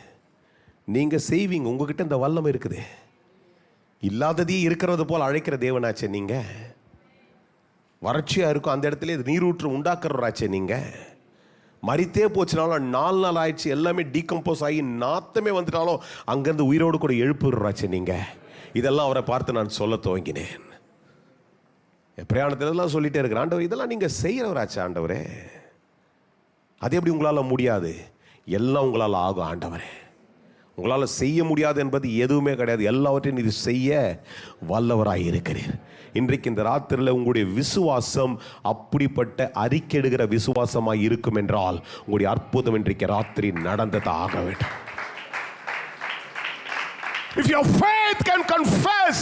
நீங்கள் செய்வீங்க, உங்ககிட்ட இந்த வல்லமை இருக்குது. இல்லாததையே இருக்கிறது போல் அழைக்கிற தேவனாச்சே நீங்கள். வறட்சியாக இருக்கும் அந்த இடத்துல நீரூற்று உண்டாக்குறவராச்சே நீங்கள். மறித்தே போச்சுனாலும் 4 நாள் ஆயிடுச்சு, எல்லாமே டீகம்போஸ் ஆகி நாத்தமே வந்துட்டாலும் அங்கேருந்து உயிரோடு கூட எழுப்புறாச்சே நீங்கள். இதெல்லாம் அவரை பார்த்து நான் சொல்ல துவங்கினேன். பிரயாணத்திலலாம் சொல்லிட்டே இருக்கிறேன், ஆண்டவர் இதெல்லாம் நீங்கள் செய்கிறவராச்சே ஆண்டவரே. அது எப்படி உங்களால் முடியாது? எல்லாம் உங்களால் ஆகும் ஆண்டவரே. உங்களால் செய்ய முடியாது என்பது எதுவுமே கிடையாது. எல்லாவற்றையும் இது செய்ய வல்லவராக இருக்கிறீர். இன்றைக்கு இந்த ராத்திரியில் உங்களுடைய விசுவாசம் அப்படிப்பட்ட அறிக்கையிடுகிற விசுவாசமாக இருக்கும் என்றால் உங்களுடைய அற்புதம் இன்றைக்கு ராத்திரி நடந்ததாக ஆக வேண்டும். If your faith can confess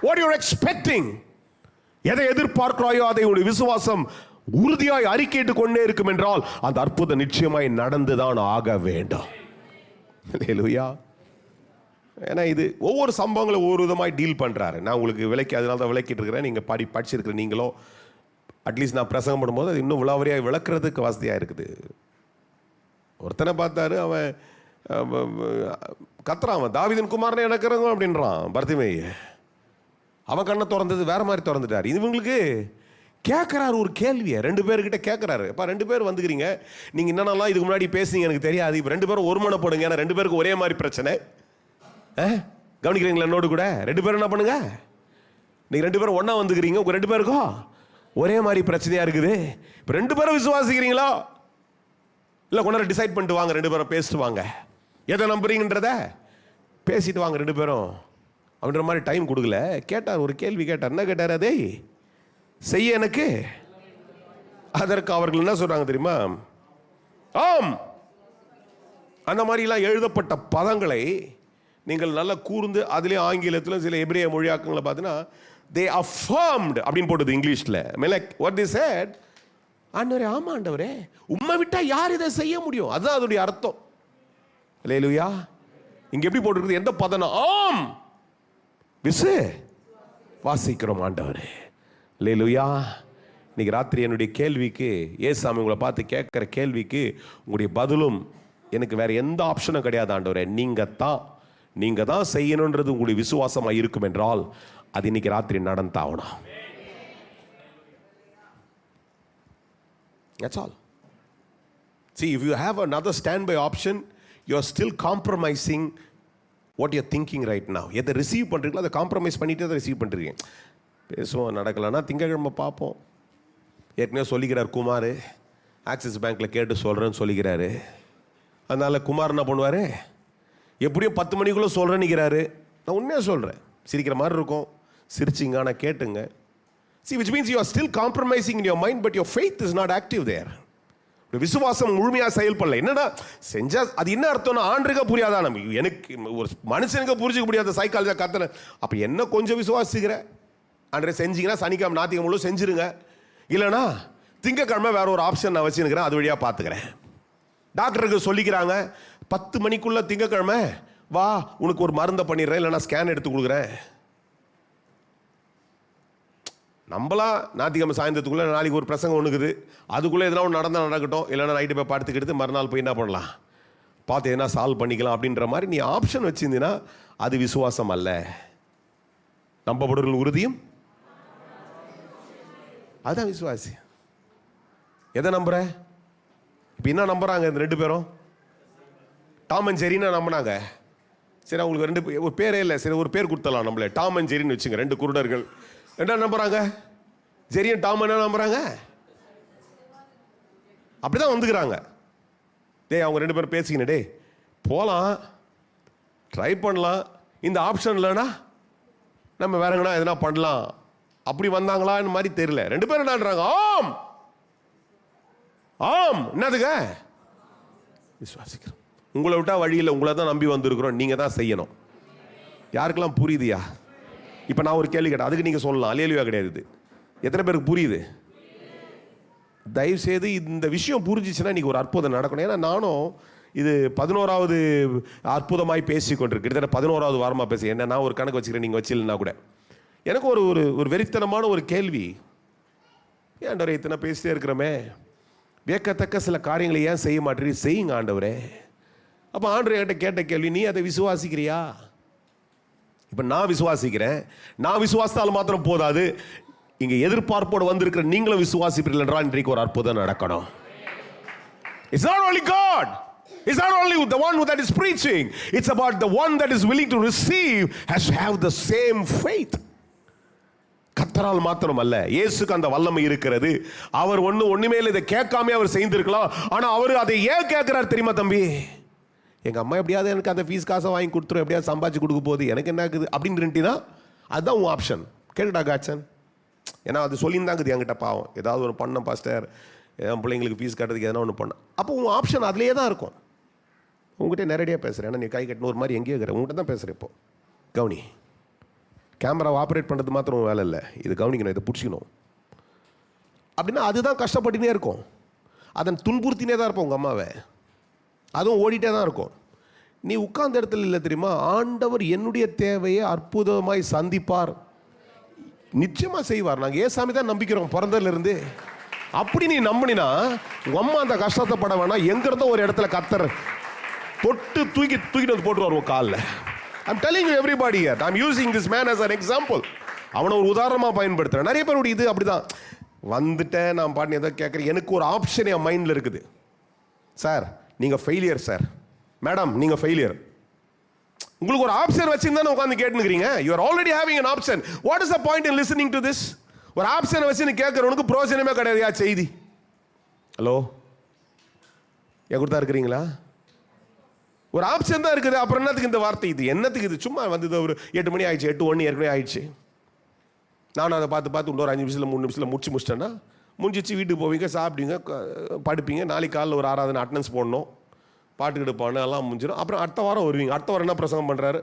what you're expecting, எதை எதிர்பார்க்கிறாயோ அதை உங்களுடைய விசுவாசம் உறுதியாய் அறிக்கையிட்டு கொண்டே இருக்கும் என்றால் அந்த அற்புதம் நிச்சயமாய் நடந்துதான் ஆக வேண்டும். ஹல்லேலூயா. ஏன்னா இது ஒவ்வொரு சம்பவங்களை ஒவ்வொரு விதமாக டீல் பண்ணுறாரு. நான் உங்களுக்கு அதனால தான் விளக்கிட்டு இருக்கிறேன். நீங்கள் படிச்சிருக்கிற நீங்களோ அட்லீஸ்ட் நான் பிரசங்கம் பண்ணும்போது அது இன்னும் விளாவரியாக விளக்குறதுக்கு வசதியாக இருக்குது. ஒருத்தனை பார்த்தாரு, அவன் கத்துறான், அவன் தாவீதின் குமாரனை எனக்குறங்க அப்படின்றான். பர்திமேயு அவன் கண்ணை திறந்தது வேற மாதிரி திறந்துட்டார். இவங்களுக்கு கேட்குறாரு ஒரு கேள்வியை, 2 பேர்கிட்ட கேட்குறாரு. இப்போ 2 பேர் வந்துக்கிறீங்க, நீங்கள் என்னென்னலாம் இதுக்கு முன்னாடி பேசுனீங்க எனக்கு தெரியாது, இப்போ 2 பேரும் ஒருமனப்படுங்க. ஏன்னா 2 பேருக்கு ஒரே மாதிரி பிரச்சனை. கவனிக்கிறீங்களா? என்னோடு கூட 2 பேரும் என்ன பண்ணுங்க, நீங்கள் 2 பேரும் ஒன்றா வந்துக்கிறீங்க, உங்கள் 2 பேருக்கும் ஒரே மாதிரி பிரச்சனையாக இருக்குது. இப்போ 2 பேரும் விசுவாசிக்கிறீங்களா? இல்லை கொண்டாட டிசைட் பண்ணிட்டு வாங்க, 2 பேரும் பேசிட்டு வாங்க, எதை நம்புறீங்கன்றத பேசிட்டு வாங்க 2 பேரும் அப்படின்ற மாதிரி டைம் கொடுக்கல. கேட்டார், ஒரு கேள்வி கேட்டார். என்ன கேட்டார்? அதே செய்ய எனக்கு. அதற்கு அவர்கள் என்ன சொல்றாங்க தெரியுமா? ஆம். அந்த மாதிரிலாம் எழுதப்பட்ட பதங்களை நீங்கள் நல்லா கூர்ந்து, அதிலே ஆங்கிலத்தில் சில எபிரேய மொழியாக்கங்களை பார்த்தீங்கன்னா they affirmed அப்படின்னு போட்டது இங்கிலீஷில். like what they said, ஆண்டவரே ஆமா ஆண்டவரே, உம்மை விட்டா யார் இதை செய்ய முடியும்? அதுதான் அதோடைய அர்த்தம். அல்லேலூயா. இங்க எப்படி போட்டிருக்குது? எந்த பதம்? ஆம் வாசிக்கிறோம் ஆண்டவரே. அல்லேலூயா. இன்னைக்கு ராத்திரி என்னுடைய கேள்விக்கு, ஏசாமி உங்களை பார்த்து கேட்குற கேள்விக்கு உங்களுடைய பதிலும் எனக்கு வேற எந்த ஆப்ஷனும் கிடையாது ஆண்டவரே. நீங்க தான் செய்யணுன்றது உங்களுடைய விசுவாசமாக இருக்கும் என்றால் அது இன்னைக்கு ராத்திரி நடந்தாகணும். That's all. See, if you have another standby option, you are still compromising what you're thinking right now. எதை ரிசீவ் பண்ணுறீங்களோ அதை காம்ப்ரமைஸ் பண்ணிட்டு அதை ரிசீவ் பண்ணுறீங்க. பேசுவோம், நடக்கலைன்னா திங்கக்கிழமை பார்ப்போம். ஏற்கனவே சொல்லிக்கிறார் குமார், ஆக்சிஸ் பேங்க்கில் கேட்டு சொல்கிறேன்னு சொல்லிக்கிறாரு. அதனால் குமார் என்ன பண்ணுவார், எப்படியும் 10 மணிக்குள்ளே சொல்கிறேன்னுக்கிறாரு. நான் உண்மையாக சொல்கிறேன், சிரிக்கிற மாதிரி இருக்கும், சிரிச்சிங்க ஆனால் கேட்டுங்க. See, which means you are still compromising in your mind, but your faith is not active there. விசுவாசம் முழுமையா செயல்படல. என்னன்னா செஞ்சா அது என்ன அர்த்தம்னா ஆண்டுக்கு புரியாதா, நம்ம எனக்கு ஒரு மனுஷனுக்கு புரிஞ்சுக்க முடியாத சைக்காலஜியா கத்தன. அப்ப என்ன கொஞ்சம் விசுவாசிக்கிற அன்றே செஞ்சீங்கன்னா சனிக்கிழமை ஞாயிற்றுக்கிழமை முழு செஞ்சிருங்க, இல்லைன்னா திங்கக்கிழமை வேற ஒரு ஆப்ஷன் நான் வச்சுருக்கிறேன், அது வழியா பார்த்துக்கிறேன். டாக்டருக்கு சொல்லிக்கிறாங்க 10 மணிக்குள்ள திங்கக்கிழமை வா உனக்கு ஒரு மருந்தை பண்ணிடுறேன், இல்லைன்னா ஸ்கேன் எடுத்து கொடுக்குறேன். நம்மளாம் ஞாயிற்றுக்கிழமை சாயந்தரத்துக்குள்ளே நாளைக்கு ஒரு பிரசங்கம் ஒன்றுக்குது, அதுக்குள்ளே எதனா ஒன்று நடந்தால் நடக்கட்டும், இல்லைன்னா நைட்டு போய் படுத்துக்கிட்டு மறுநாள் போய் என்ன பண்ணலாம் பார்த்து எதனா சால்வ் பண்ணிக்கலாம் அப்படின்ற மாதிரி நீ ஆப்ஷன் வச்சிருந்தீங்கன்னா அது விசுவாசம் அல்ல. நம்பப்படுவர்கள் உறுதியும் அதுதான் விசுவாசி. எதை நம்புற? இப்போ என்ன நம்புறாங்க இந்த 2 பேரும்? டாம் அண்ட் ஜெரின்னு நம்பினாங்க. சரி அவங்களுக்கு ஒரு பேரே இல்லை, சரி ஒரு பேர் கொடுத்தலாம் நம்மளே, டாம் அண்ட் ஜெரின்னு வச்சுங்க. 2 குருடர்கள் என்ன நம்புறாங்க? ஜெரியும் டாம் என்ன நம்புறாங்க? அப்படிதான் வந்துக்கிறாங்க. டேய் அவங்க 2 பேரும் பேசிக்கினே, டே போகலாம் ட்ரை பண்ணலாம், இந்த ஆப்ஷன் இல்லைன்னா நம்ம வேற எங்கன்னா எதனா பண்ணலாம். அப்படி வந்தாங்களான்னு மாதிரி தெரியல. 2 பேரும் என்னன்றாங்க? ஆம் ஆம். என்னதுங்க? விசுவாசிக்கிறோம். உங்களை விட்டா வழியில், உங்களை தான் நம்பி வந்திருக்கிறோம், நீங்க தான் செய்யணும். யாருக்கெல்லாம் புரியுதுயா? இப்போ நான் ஒரு கேள்வி கேட்டேன், அதுக்கு நீங்கள் சொல்லலாம். அல்லேலூயா கிடையாது. எத்தனை பேருக்கு புரியுது? தயவுசெய்து இந்த விஷயம் புரிஞ்சிச்சுன்னா இன்றைக்கி ஒரு அற்புதம் நடக்கணும். ஏன்னா நானும் இது 11வது அற்புதமாய் பேசி கொண்டிருக்கு, கிட்டத்தட்ட 11வது வாரமாக பேசி. என்ன நான் ஒரு கணக்கு வச்சுக்கிறேன், நீங்கள் வச்சில்லைன்னா கூட எனக்கு ஒரு ஒரு வெறித்தனமான ஒரு கேள்வி. ஏன்டவரே இத்தனை பேசிட்டே இருக்கிறோமே, வியக்கத்தக்க சில காரியங்களை ஏன் செய்ய மாட்டேறீ? செய்யுங்க ஆண்டவரே. அப்போ ஆண்டவர் என்கிட்ட கேட்ட கேள்வி, நீ அதை விசுவாசிக்கிறியா? இப்போ நான் விசுவாசிக்கிறேன். நான் விசுவாசித்தால் மாத்திரம் போதாது, இங்கே எதிர்பார்ப்போடு வந்திருக்கிற நீங்களும் விசுவாசிப்பீர்கள் என்றால் இன்றைக்கு ஒரு அற்புதம் நடக்கணும். It's not only God, it's not only the one that is preaching, it's about the one that is willing to receive has to have the same faith. கர்த்தரால் மாத்திரம் அல்ல, இயேசுக்கு அந்த வல்லமை இருக்கிறது. அவர் ஒண்ணுமே இல்லை, இதை கேட்காம அவர் செய்திருக்கலாம். ஆனா அவர் அதை ஏன் கேட்கிறார் தெரியுமா தம்பி? எங்க அம்மா எப்படியாவது எனக்கு அந்த ஃபீஸ் காசை வாங்கி கொடுத்துரும், எப்படியாவது சம்பாதிச்சு கொடுக்க போகுது, எனக்கு என்ன இருக்குது அப்படின்னு அதுதான் உன் ஆப்ஷன். கேட்டுடா காச்சன், ஏன்னா அது சொல்லியிருந்தாங்குது என்கிட்ட, பாவம் ஏதாவது ஒன்று பண்ண பாஸ்டர், என் பிள்ளைங்களுக்கு ஃபீஸ் கட்டுறதுக்கு எதனா ஒன்று பண்ண. அப்போ உன் ஆப்ஷன் அதுலேயே தான் இருக்கும். உங்ககிட்ட நேரடியாக பேசுகிறேன், ஏன்னா நீ கை கட்டின ஒரு மாதிரி எங்கேயோ இருக்கிற, உங்கள்கிட்ட தான் பேசுகிறேன். இப்போ கவனி, கேமராவை ஆப்ரேட் பண்ணுறது மாத்திரம் வேலை இல்லை, இது கவனிக்கணும், இதை பிடிச்சிக்கணும். அப்படின்னா அதுதான் கஷ்டப்பட்டுனே இருக்கும், அதன் துன்புறுத்தினே தான் இருப்போம் உங்கள் அம்மாவை, அதுவும் ஓடிட்டே தான் இருக்கும். நீ உட்கார்ந்த இடத்துல இல்லை தெரியுமா, ஆண்டவர் என்னுடைய தேவையை அற்புதமாய் சந்திப்பார், நிச்சயமாக செய்வார். நாங்கள் ஏசாமி தான் நம்பிக்கிறோம் பிறந்ததுலேருந்து. அப்படி நீ நம்பினா உங்கள் அம்மா அந்த கஷ்டத்தை பட வேணாம், எங்கிருந்தோ ஒரு இடத்துல கத்தர் தொட்டு தூக்கிட்டு வந்து போட்டு வருவோம் காலில். I'm telling you everybody here, I'm using this man as an example. அவனை ஒரு உதாரணமாக பயன்படுத்துகிறேன். நிறைய பேருடைய இது அப்படிதான். வந்துட்டேன் நான் பாட்டு எதை கேட்குறேன், எனக்கு ஒரு ஆப்ஷன் என் மைண்டில் இருக்குது. சார் நீங்கள் ஃபெயிலியர், சார் மேடம் நீங்கள் ஃபெயிலியர். உங்களுக்கு ஒரு ஆப்ஷன் வச்சுருந்தா உட்காந்து கேட்டுக்கிறீங்க. You are already having an option. What is the point in listening to this? ஒரு ஆப்ஷனை வச்சு நீ கேட்குறவனுக்கு பிரோஜனமே கிடையாது. யா செய்தி, ஹலோ என் கொடுத்தா இருக்கிறீங்களா? ஒரு ஆப்ஷன் தான் இருக்குது, அப்புறம் என்னத்துக்கு இந்த வார்த்தை? இது என்னத்துக்கு? இது சும்மா வந்து ஒரு 8 மணி ஆயிடுச்சு, 8:01 ஏற்கனவே ஆயிடுச்சு. நானும் அதை பார்த்து இன்னொரு 5 நிமிஷத்தில் 3 நிமிஷத்தில் முடிச்சிட்டேன்னா முடிஞ்சிச்சு. வீட்டுக்கு போவீங்க, சாப்பிடுவீங்க, படுப்பீங்க. நாளைக்கு காலையில் ஒரு 6வது அட்டனன்ஸ் போடணும், பாட்டுக்கு எடுப்பானு எல்லாம் முடிஞ்சிடும். அப்புறம் அடுத்த வாரம் வருவீங்க. அடுத்த வாரம் என்ன பிரசங்கம் பண்ணுறாரு?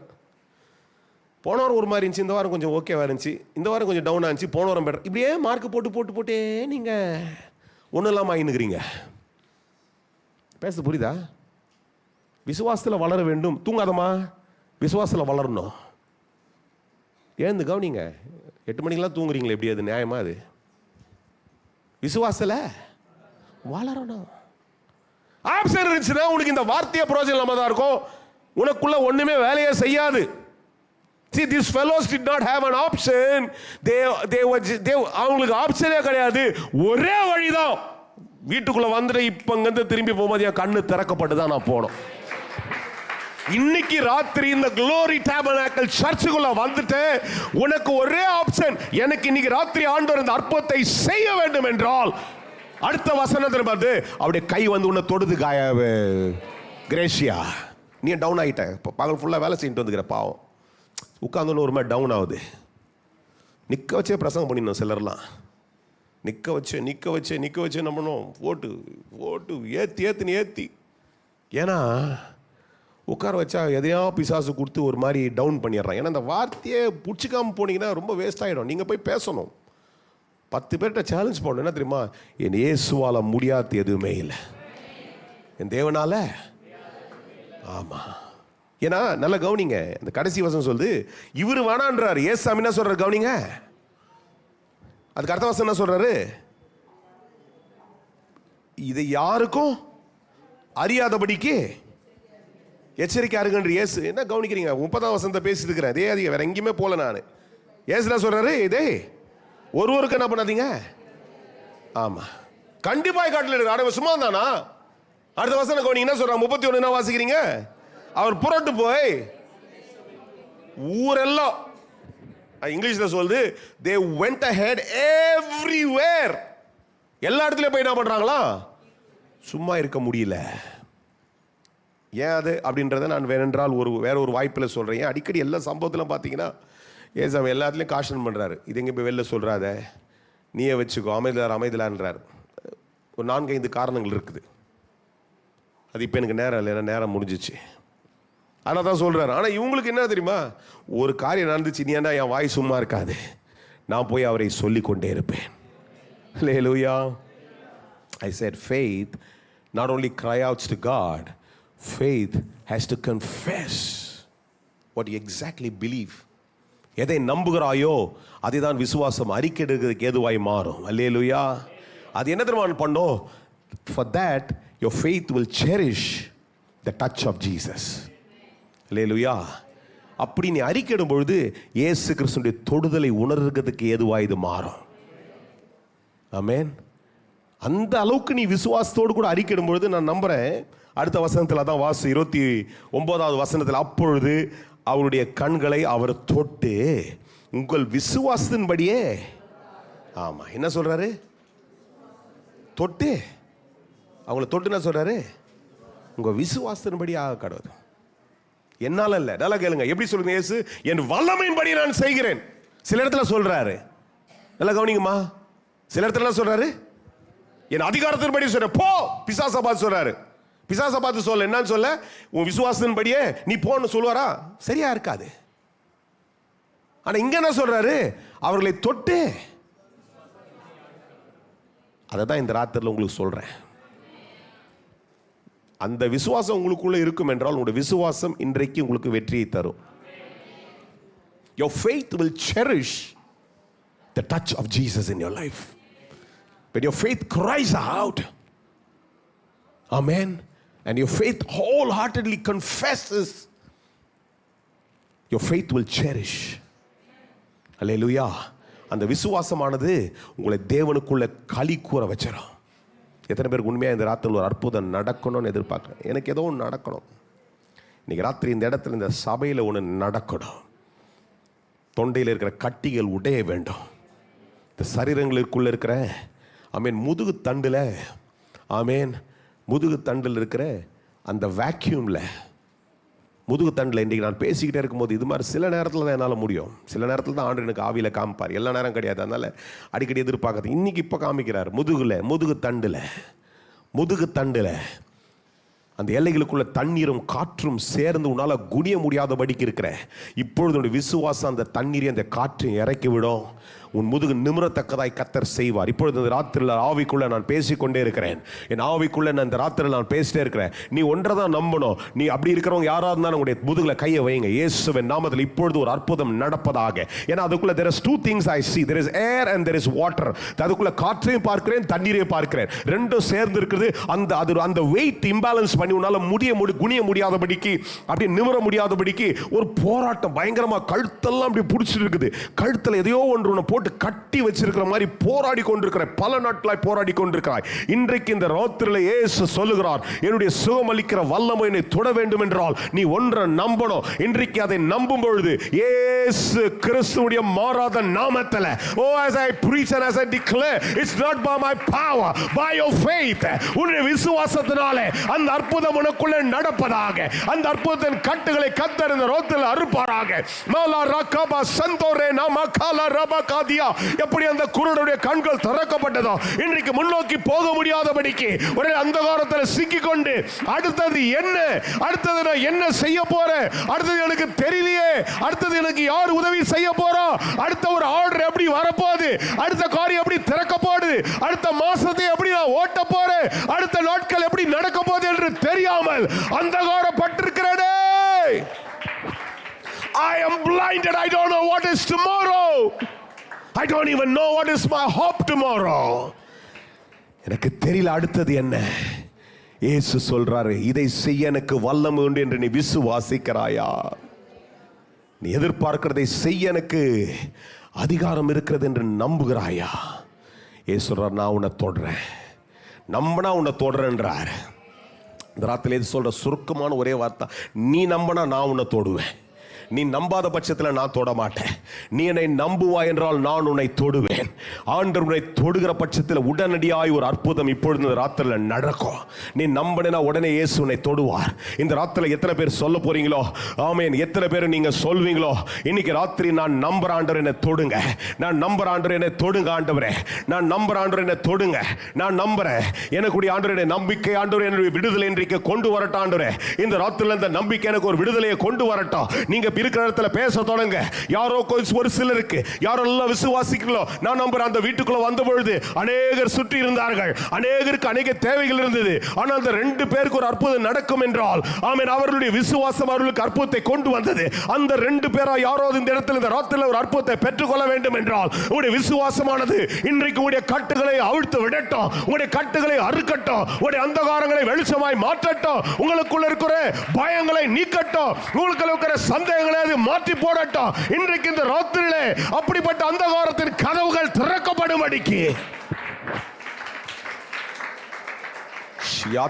போன வாரம் ஒரு மாதிரி இருந்துச்சு, இந்த வாரம் கொஞ்சம் ஓகேவா இருந்துச்சு, இந்த வாரம் கொஞ்சம் டவுனாக இருந்துச்சு, போன வாரம் பெட்டர். இப்படியே மார்க் போட்டே நீங்கள் ஒன்றும் இல்லாமல் ஆகினுக்கிறீங்க. பேச புரியுதா? விசுவாசத்தில் வளர வேண்டும். தூங்காதம்மா, விசுவாசத்தில் வளரணும். ஏந்து கவனிங்க, 8 மணிக்கெல்லாம் தூங்குறீங்களே, எப்படி அது நியாயமா? அது விசுவாசத்தில் வளரணும். ஆப்ஷன் இருந்துச்சுன்னா உனக்கு இந்த வார்த்தையை பிரயோஜனம் இல்லாமல் தான் இருக்கும். உனக்குள்ள ஒண்ணுமே வேலையே செய்யாது. See, these fellows did not have an option. அவங்களுக்கு ஆப்ஷனே கிடையாது. ஒரே வழிதான், வீட்டுக்குள்ள வந்துட்டு இப்ப இங்கிருந்து திரும்பி போகும்போது என் கண்ணு திறக்கப்பட்டு தான் நான் போனோம். இன்னைக்கு ராத்திரி இந்த Glory Tabernacle சர்ச்சுக்குள்ள வந்துட்டு உனக்கு ஒரே ஆப்ஷன். எனக்கு இன்னைக்கு ராத்திரி ஆண்டவர் இந்த அற்புதத்தை செய்ய வேண்டும் என்றால் அடுத்த வசனத்தில் பார்த்து அவருடைய கை வந்து உன்னை தொடுது. காயாவே கிரேஷியா, நீ டவுன் ஆகிட்ட. இப்போ பகல் ஃபுல்லாக வேலை செஞ்சுட்டு வந்துக்கிற பாவம், உட்காந்து ஒரு மாதிரி டவுன் ஆகுது. நிற்க வச்சே பிரசங்கம் பண்ணிடணும் சிலர்லாம். நிற்க வச்சு என்ன பண்ணும், ஓட்டு ஏற்றி. ஏன்னா உட்கார வச்சா எதையா பிசாசு கொடுத்து ஒரு மாதிரி டவுன் பண்ணிடுறான். ஏன்னா அந்த வார்த்தையே பிடிச்சிக்காமல் போனீங்கன்னா ரொம்ப வேஸ்ட் ஆகிடும். நீங்கள் போய் பேசணும், 10 பேர்கிட்ட சேலஞ்ச் பண்ணணும். என்ன தெரியுமா, என் இயேசுவால் முடியாத எதுவுமே இல்லை, என் தேவனால. ஆமாம். ஏன்னா நல்லா கவனிங்க, இந்த கடைசி வசனம் சொல்லுது, இவர் வேணான்றார். ஏசாமி என்ன சொல்றாரு கவனிங்க, அதுக்கு அடுத்த வசனம் என்ன சொல்றாரு, இதை யாருக்கும் அறியாதபடிக்கு எச்சரிக்கை இருங்கன்ற இயேசு. என்ன கவனிக்கிறீங்க, 30ஆம் வசனத்தை பேசிட்டு இருக்கிறேன், அதே அதிகம் வேற எங்கேயுமே போல நான். இயேசு என்ன சொல்றாரு, இதே ஒருவருக்கு என்ன பண்ணாதீங்க. ஆமா, கண்டிப்பாக காட்டில் அட சும்மா தானா. அடுத்த வசனம் கவனிங்க என்ன சொல்றாங்க, 31 என்ன வாசிக்கிறீங்க, அவர் புறட்டு போய் ஊரெல்லாம், இங்கிலீஷ்ல சொல்லுது, they went ahead everywhere. எல்லா இடத்துலயும் போய் என்ன பண்றாங்களா, சும்மா இருக்க முடியல. ஏன் அது அப்படின்றத நான் வேறென்றால் வேற ஒரு வாய்ப்பில் சொல்றேன். அடிக்கடி எல்லா சம்பவத்திலும் பார்த்தீங்கன்னா ஏசாமி எல்லாத்துலேயும் காஷன் பண்ணுறாரு, இது எங்கே போய் வெளில சொல்கிறாத, நீயே வச்சுக்கோ, அமைதலான்றார். ஒரு 4-5 காரணங்கள் இருக்குது. அது இப்போ எனக்கு நேரம் இல்லை, ஏன்னா நேரம் முடிஞ்சிச்சு. ஆனால் தான் சொல்கிறாரு. ஆனால் இவங்களுக்கு என்ன தெரியுமா, ஒரு காரியம் நடந்துச்சு, நீ ஏன்னா என் வாய் சும்மா இருக்காது, நான் போய் அவரை சொல்லிக் கொண்டே இருப்பேன். Hallelujah. I said faith not only cry out to God, faith has to confess what you exactly believe. எதை நம்புகிறாயோ அதை தான் விசுவாசம் அறிக்கையிடுறதுக்கு ஏதுவாய் மாறும். அல்லேலூயா. அது என்ன தெரியுமா பண்ணோம், for that your faith will cherish the touch of Jesus. அல்லேலூயா. அப்படி நீ அறிக்கையிடும் பொழுது இயேசு கிறிஸ்துவினுடைய தொடுதலை உணர்கிறதுக்கு ஏதுவாய் இது மாறும். ஆமென். அந்த அளவுக்கு நீ விசுவாசத்தோடு கூட அறிக்கையிடும் பொழுது நான் நம்புறேன், அடுத்த வசனத்தில் தான் 29வது வசனத்தில், அப்பொழுது அவருடைய கண்களை அவர் தொட்டு உங்கள் விசுவாசத்தின்படியே. ஆமா, என்ன சொல்றாரு, தொட்டு அவங்களை தொட்டு என்ன சொல்றாரு, உங்க விசுவாசத்தின்படி ஆக கடவுள். என்னால இல்ல, நல்லா கேளுங்க, எப்படி சொல்லுங்க, இயேசு என் வல்லமையின்படி நான் செய்கிறேன். சில இடத்துல சொல்றாரு, நல்லா கவனிங்கம்மா, சில இடத்துல சொல்றாரு என் அதிகாரத்தின்படி சொல்ற, போ. பிசாசை பார்த்து சொல்றாரு, பிசாசை பார்த்து சொல்ல, என்னன்னு சொல்ல, உன் விசுவாசத்தின்படியே நீ போன்னு சொல்லுவாரா, சரியா இருக்காது. ஆனா இங்க என்ன சொல்றாரு, அவர்களை தொட்டு. அததான் இந்த ராத்திரில உங்களுக்கு சொல்றேன். அந்த விசுவாசம் உங்களுக்குள்ள இருக்கும் என்றால் உங்களுடைய விசுவாசம் இன்றைக்கு உங்களுக்கு வெற்றியை தரும். Your faith will cherish the touch of Jesus in your life. When your faith cries out, amen, and your faith wholeheartedly confesses, your faith will cherish. Hallelujah. அந்த விசுவாசமானது உங்களை தேவனுக்குள்ள களி கூற வச்சிடும். எத்தனை பேருக்கு உண்மையாக இந்த ராத்திரியில் ஒரு அற்புதம் நடக்கணும்னு எதிர்பார்க்குறேன். எனக்கு ஏதோ ஒன்று நடக்கணும் இன்னைக்கு ராத்திரி, இந்த இடத்துல இந்த சபையில் ஒன்று நடக்கணும். தொண்டையில் இருக்கிற கட்டிகள் உடைய வேண்டும். இந்த சரீரங்களுக்குள்ள இருக்கிற ஆமேன் முதுகு தண்டில், ஆமேன் முதுகு தண்டில் இருக்கிற அந்த வேக்யூமில், முதுகு தண்டில் இன்றைக்கி நான் பேசிக்கிட்டே இருக்கும்போது இது மாதிரி சில நேரத்தில் தான் என்னால் முடியும், சில நேரத்தில் தான் ஆண்டு எனக்கு ஆவியில் காமிப்பார், எல்லா நேரம் கிடையாது. அதனால் அடிக்கடி எதிர்பார்க்குறது. இன்றைக்கி இப்போ காமிக்கிறார் முதுகு தண்டில் அந்த எல்லைகளுக்குள்ள தண்ணீரும் காற்றும் சேர்ந்து உன்னால் குனிய முடியாதபடிக்கு இருக்கிற இப்பொழுது விசுவாசம் அந்த தண்ணீரை அந்த காற்றை இறக்கி விடும். உன் முதுகு நிமிரத்தக்கதாய் கர்த்தர் செய்வார். இப்பொழுது இந்த ராத்திரியில் ஆவிக்குள்ள நான் பேசிக்கொண்டே இருக்கிறேன். என் ஆவிக்குள்ள நான் இந்த ராத்திரியில் நான் பேசிட்டே இருக்கிறேன். நீ ஒன்றை தான் நம்பணும். நீ அப்படி இருக்கிறவங்க யாராக இருந்தாலும் உங்களுடைய முதுகுல கையை வைங்க. இயேசுவின் நாமத்தில் இப்பொழுது ஒரு அற்புதம் நடப்பதாக. ஏன்னா அதுக்குள்ள there is two things I see. There is air and there is water. அதுக்குள்ள காற்றையும் பார்க்கிறேன், தண்ணீரையும் பார்க்கிறேன். ரெண்டும் சேர்ந்து இருக்குது. அந்த வெயிட் இம்பேலன்ஸ் பண்ணி உன்னால குனிய முடியாதபடிக்கு, அப்படி நிமிர முடியாதபடிக்கு ஒரு போராட்டம் பயங்கரமா கழுத்தெல்லாம் அப்படி பிடிச்சிட்டு இருக்குது. கழுத்தில் எதையோ ஒன்று போட்டு கட்டி வச்சிருக்கிற மாதிரி போராடி கொண்டிருக்கிறாய், பல நாட்களாய் போராடி கொண்டிருக்கிறாய். இன்றைக்கு இந்த ராத்திரியில் இயேசு சொல்லுகிறார், என்னுடைய சுகமளிக்கிற வல்லமை என்னை தொட வேண்டும் என்றால் நீ ஒன்றை நம்பணும். இன்றைக்கு அதை நம்பும் பொழுது இயேசு கிறிஸ்துவுடைய மாறாத நாமத்தில், oh as I preach and as I declare, it's not by my power, by your faith, உன்னுடைய விசுவாசத்தினாலே அந்த அற்புதம் அற்புதம் உனக்குள்ளே நடப்பதாக. அந்த அற்புதத்தின் கட்டுகளை கர்த்தர் இந்த ரோத்தில் அறுப்பாராக. மாலா ரகபா சந்தோரே நமகாலா ரபகாதியா. எப்படி அந்த குருடனுடைய கண்கள் திறக்கப்பட்டதோ, இன்றைக்கு முன்னோக்கி போக முடியாதபடிக்கு ஒரே அந்தகாரத்தில் சிக்கிக்கொண்டு அடுத்தது என்ன, அடுத்தது நான் என்ன செய்ய போறேன், அடுத்தது எனக்கு தெரியலையே, அடுத்தது எனக்கு யார் உதவி செய்ய போறோம், அடுத்த ஒரு ஆர்டர் எப்படி வரப்போகுது, அடுத்த காரியம் எப்படி திறக்க போகுது, அடுத்த மாசத்தை எப்படி நான் ஓட்ட போறேன், அடுத்த நாட்கள் எப்படி நடக்க போகுது என்று தெரியாமல் அந்தகாரப்பட்டிருக்கிறதே. I am blinded. I don't know what is tomorrow. I don't even know what is my hope tomorrow. எனக்கு தெரியல அடுத்தது என்ன. இயேசு சொல்றாரு, இதை செய்ய எனக்கு வல்லமை உண்டு என்று நீ விசுவாசிக்கிறாயா? நீ எதிர்பார்க்கிறதை செய்ய எனக்கு அதிகாரம் இருக்கிறது என்று நம்புகிறாயா? இயேசு சொல்றார், நான் உன்னை தொடுறேன். நம்பினா உன்னை தொடுறேன்றார். இந்த ராத்திரில எது சொல்ற சுருக்கமான ஒரே வார்த்தை, நீ நம்பினா நான் உன்னை தொடுவேன். நீ நம்பாத பட்சத்தில் நான் தொட மாட்டேன். நீ என்னை நம்புவாய் என்றால் நான் உன்னை தொடுவேன். ஆண்டவர் உன்னை தொடுகிற பட்சத்தில் உடனடியாய் ஒரு அற்புதம் இப்பொழுது இந்த ராத்திரில நடக்கும். நீ நம்பினா உடனே இயேசு உன்னை தொடுவார். இந்த ராத்திரில எத்தனை பேர் சொல்ல போறீங்களோ? ஆமென். எத்தனை பேர் நீங்க சொல்வீங்களோ? இன்னைக்கு ராத்திரி நான் நம்புற ஆண்டவர் என்னை தொடுங்க, நான் நம்புற ஆண்டவர் என்னை தொடுங்க ஆண்டவரே, நான் நம்புற ஆண்டவர் என்னை தொடுங்க, நான் நம்புறேன். எனக்குடைய ஆண்டவருடைய நம்பிக்கை ஆண்டவர் என்னுடைய விடுதலை இன்றைக்கு கொண்டு வரட்டும் ஆண்டவரே. இந்த ராத்திரில இந்த நம்பிக்கை எனக்கு ஒரு விடுதலையை கொண்டு வரட்டும். நீங்க இருக்கிற இடத்துல பேச தொடங்க. யாரோ ஒரு சிலருக்கு யாரெல்லாம் விசுவாசிக்கிறீங்களோ, நான் நம்புறேன், அந்த வீட்டுக்குள்ள வந்த பொழுது அநேகர் சுற்றி இருந்தார்கள், அநேகருக்கு அநேக தேவைகள் இருந்தது. ஆனால் அந்த 2 பேருக்கு ஒரு அற்புதம் நடக்கும் என்றால், ஆமென், அவர்களுடைய விசுவாசம் அவர்களுக்கு அற்புதத்தை கொண்டு வந்தது. அந்த 2 பேரா யாரோ இந்த இடத்துல இந்த ராத்திரில ஒரு அற்புதத்தை பெற்றுக்கொள்ள வேண்டும் என்றால், உங்களுடைய விசுவாசமானது இன்றைக்கு உங்களுடைய கட்டுகளை அவிழ்த்து விடட்டும், உங்களுடைய கட்டுகளை அறுக்கட்டும், உங்களுடைய அந்தகாரங்களை வெளிச்சமாய் மாற்றட்டும், உங்களுக்குள்ள இருக்கிற பயங்களை நீக்கட்டும், உங்களுக்கு இருக்கிற சந்தேகங்களை மாற்றி போடட்டும். இன்றைக்கு இந்த ராத்திரியிலே அப்படிப்பட்ட அந்தகாரத்தின் கதவுகள் திறக்கப்படும்படிக்கு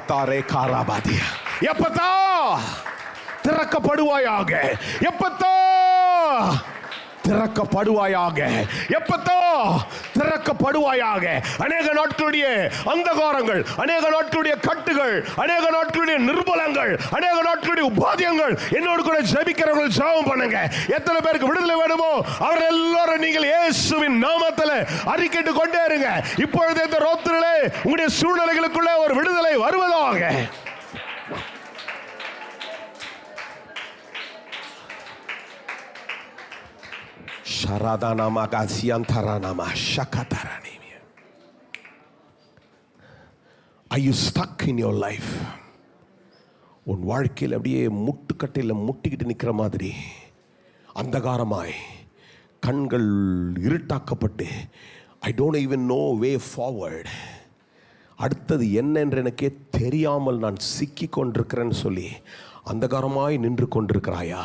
எப்பத்தா திறக்கப்படுவாயாக, எப்பத்தா திறக்கப்படுவாயாக, எப்பத்தோ திறக்கப்படுவாயாக. அநேக நாட்களுடைய அந்தகாரங்கள், அநேக நாட்களுடைய கட்டுகள், அநேக நாட்களுடைய நிர்பலங்கள், அநேக நாட்களுடைய உபாதியங்கள் என்னோடு கூட ஜெபிக்கிறவர்கள் ஜெபம் பண்ணுங்க. எத்தனை பேருக்கு விடுதலை வேணுமோ அவர்கள் எல்லாரும் நீங்கள் இயேசுவின் நாமத்தில் அறிக்கையிட்டு கொண்டே இருங்க. இப்பொழுது இந்த ராத்திரியிலே உங்களுடைய சூழ்நிலைகளுக்குள்ளே ஒரு விடுதலை வருவதாக. Are you stuck in your life? உன் வாழ்க்கையில் அப்படியே முட்டுக்கட்டையில் முட்டிக்கிட்டு நிற்கிற மாதிரி அந்தகாரமாய் கண்கள் இருட்டாக்கப்பட்டு, I don't even know way forward, அடுத்தது என்ன என்று எனக்கே தெரியாமல் நான் சிக்கி கொண்டிருக்கிறேன்னு சொல்லி அந்தகாரமாய் நின்று கொண்டிருக்கிறாயா?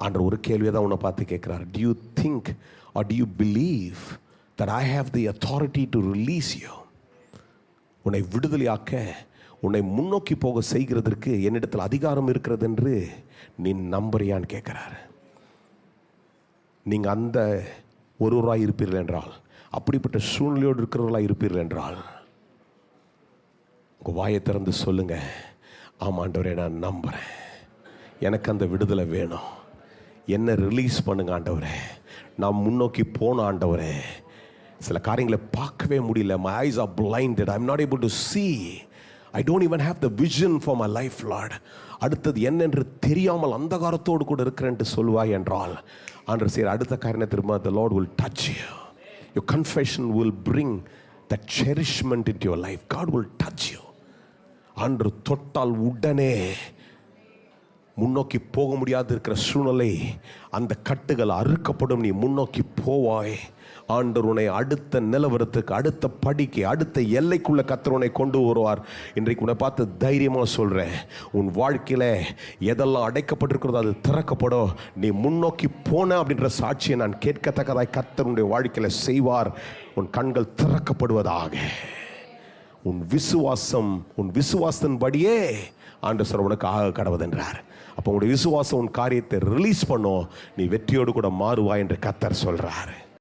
ஆண்டவர் ஒரு கேள்வியை தான் உன்னை பார்த்து கேட்குறார். Do you think or do you believe that I have the authority to release you? உன்னை விடுதலையாக்க, உன்னை முன்னோக்கி போக செய்கிறதற்கு என்னிடத்தில் அதிகாரம் இருக்கிறது என்று நீ நம்புறியான்னு கேட்குறார். நீங்கள் அந்த ஒருவராக இருப்பீர்கள் என்றால், அப்படிப்பட்ட சூழ்நிலையோடு இருக்கிறவர்களாக இருப்பீர்கள் என்றால், உங்கள் வாயை திறந்து சொல்லுங்க, ஆமாண்டவரே நான் நம்புகிறேன், எனக்கு அந்த விடுதலை வேணும், என்ன ரிலீஸ் பண்ணுங்க ஆண்டவரே, நான் முன்னோக்கி போன ஆண்டவரே. சில காரியங்களை பார்க்கவே முடியல. My eyes are blinded. I'm not able to see. I don't even have the vision for my life, Lord. அடுத்தது என்னென்று தெரியாமல் அந்தகாரத்தோடு கூட இருக்கிறேன்ட்டு சொல்வாய் என்றால், ஆண்டவர் சரி, அடுத்த காரியத்தை திரும்ப the Lord will touch you. Your confession will bring that cherishment into your life. God will touch you. ஆண்டவர் தொட்டால் உடனே முன்னோக்கி போக முடியாது இருக்கிற சூழ்நிலை, அந்த கட்டுகள் அறுக்கப்படும். நீ முன்னோக்கி போவாய். ஆண்டவர் உன்னை அடுத்த நிலவரத்துக்கு, அடுத்த படிக்கு, அடுத்த எல்லைக்குள்ள கர்த்தர் உன்னை கொண்டு வருவார். இன்றைக்கு உன்னை பார்த்து தைரியமாக சொல்கிறேன், உன் வாழ்க்கையில் எதெல்லாம் அடைக்கப்பட்டிருக்கிறதோ அது திறக்கப்படும். நீ முன்னோக்கி போன அப்படின்ற சாட்சியை நான் கேட்கத்தக்கதாய் கர்த்தர் உன்னுடைய வாழ்க்கையில் செய்வார். உன் கண்கள் திறக்கப்படுவதாக. உன் விசுவாசத்தின்படியே ஆண்டவர் உனக்கு ஆக கடவுதென்றார். அப்போ உங்களுடைய விசுவாசம் உன் காரியத்தை ரிலீஸ் பண்ணும். நீ வெற்றியோடு கூட மாறுவாய் என்று கர்த்தர் சொல்றாரு.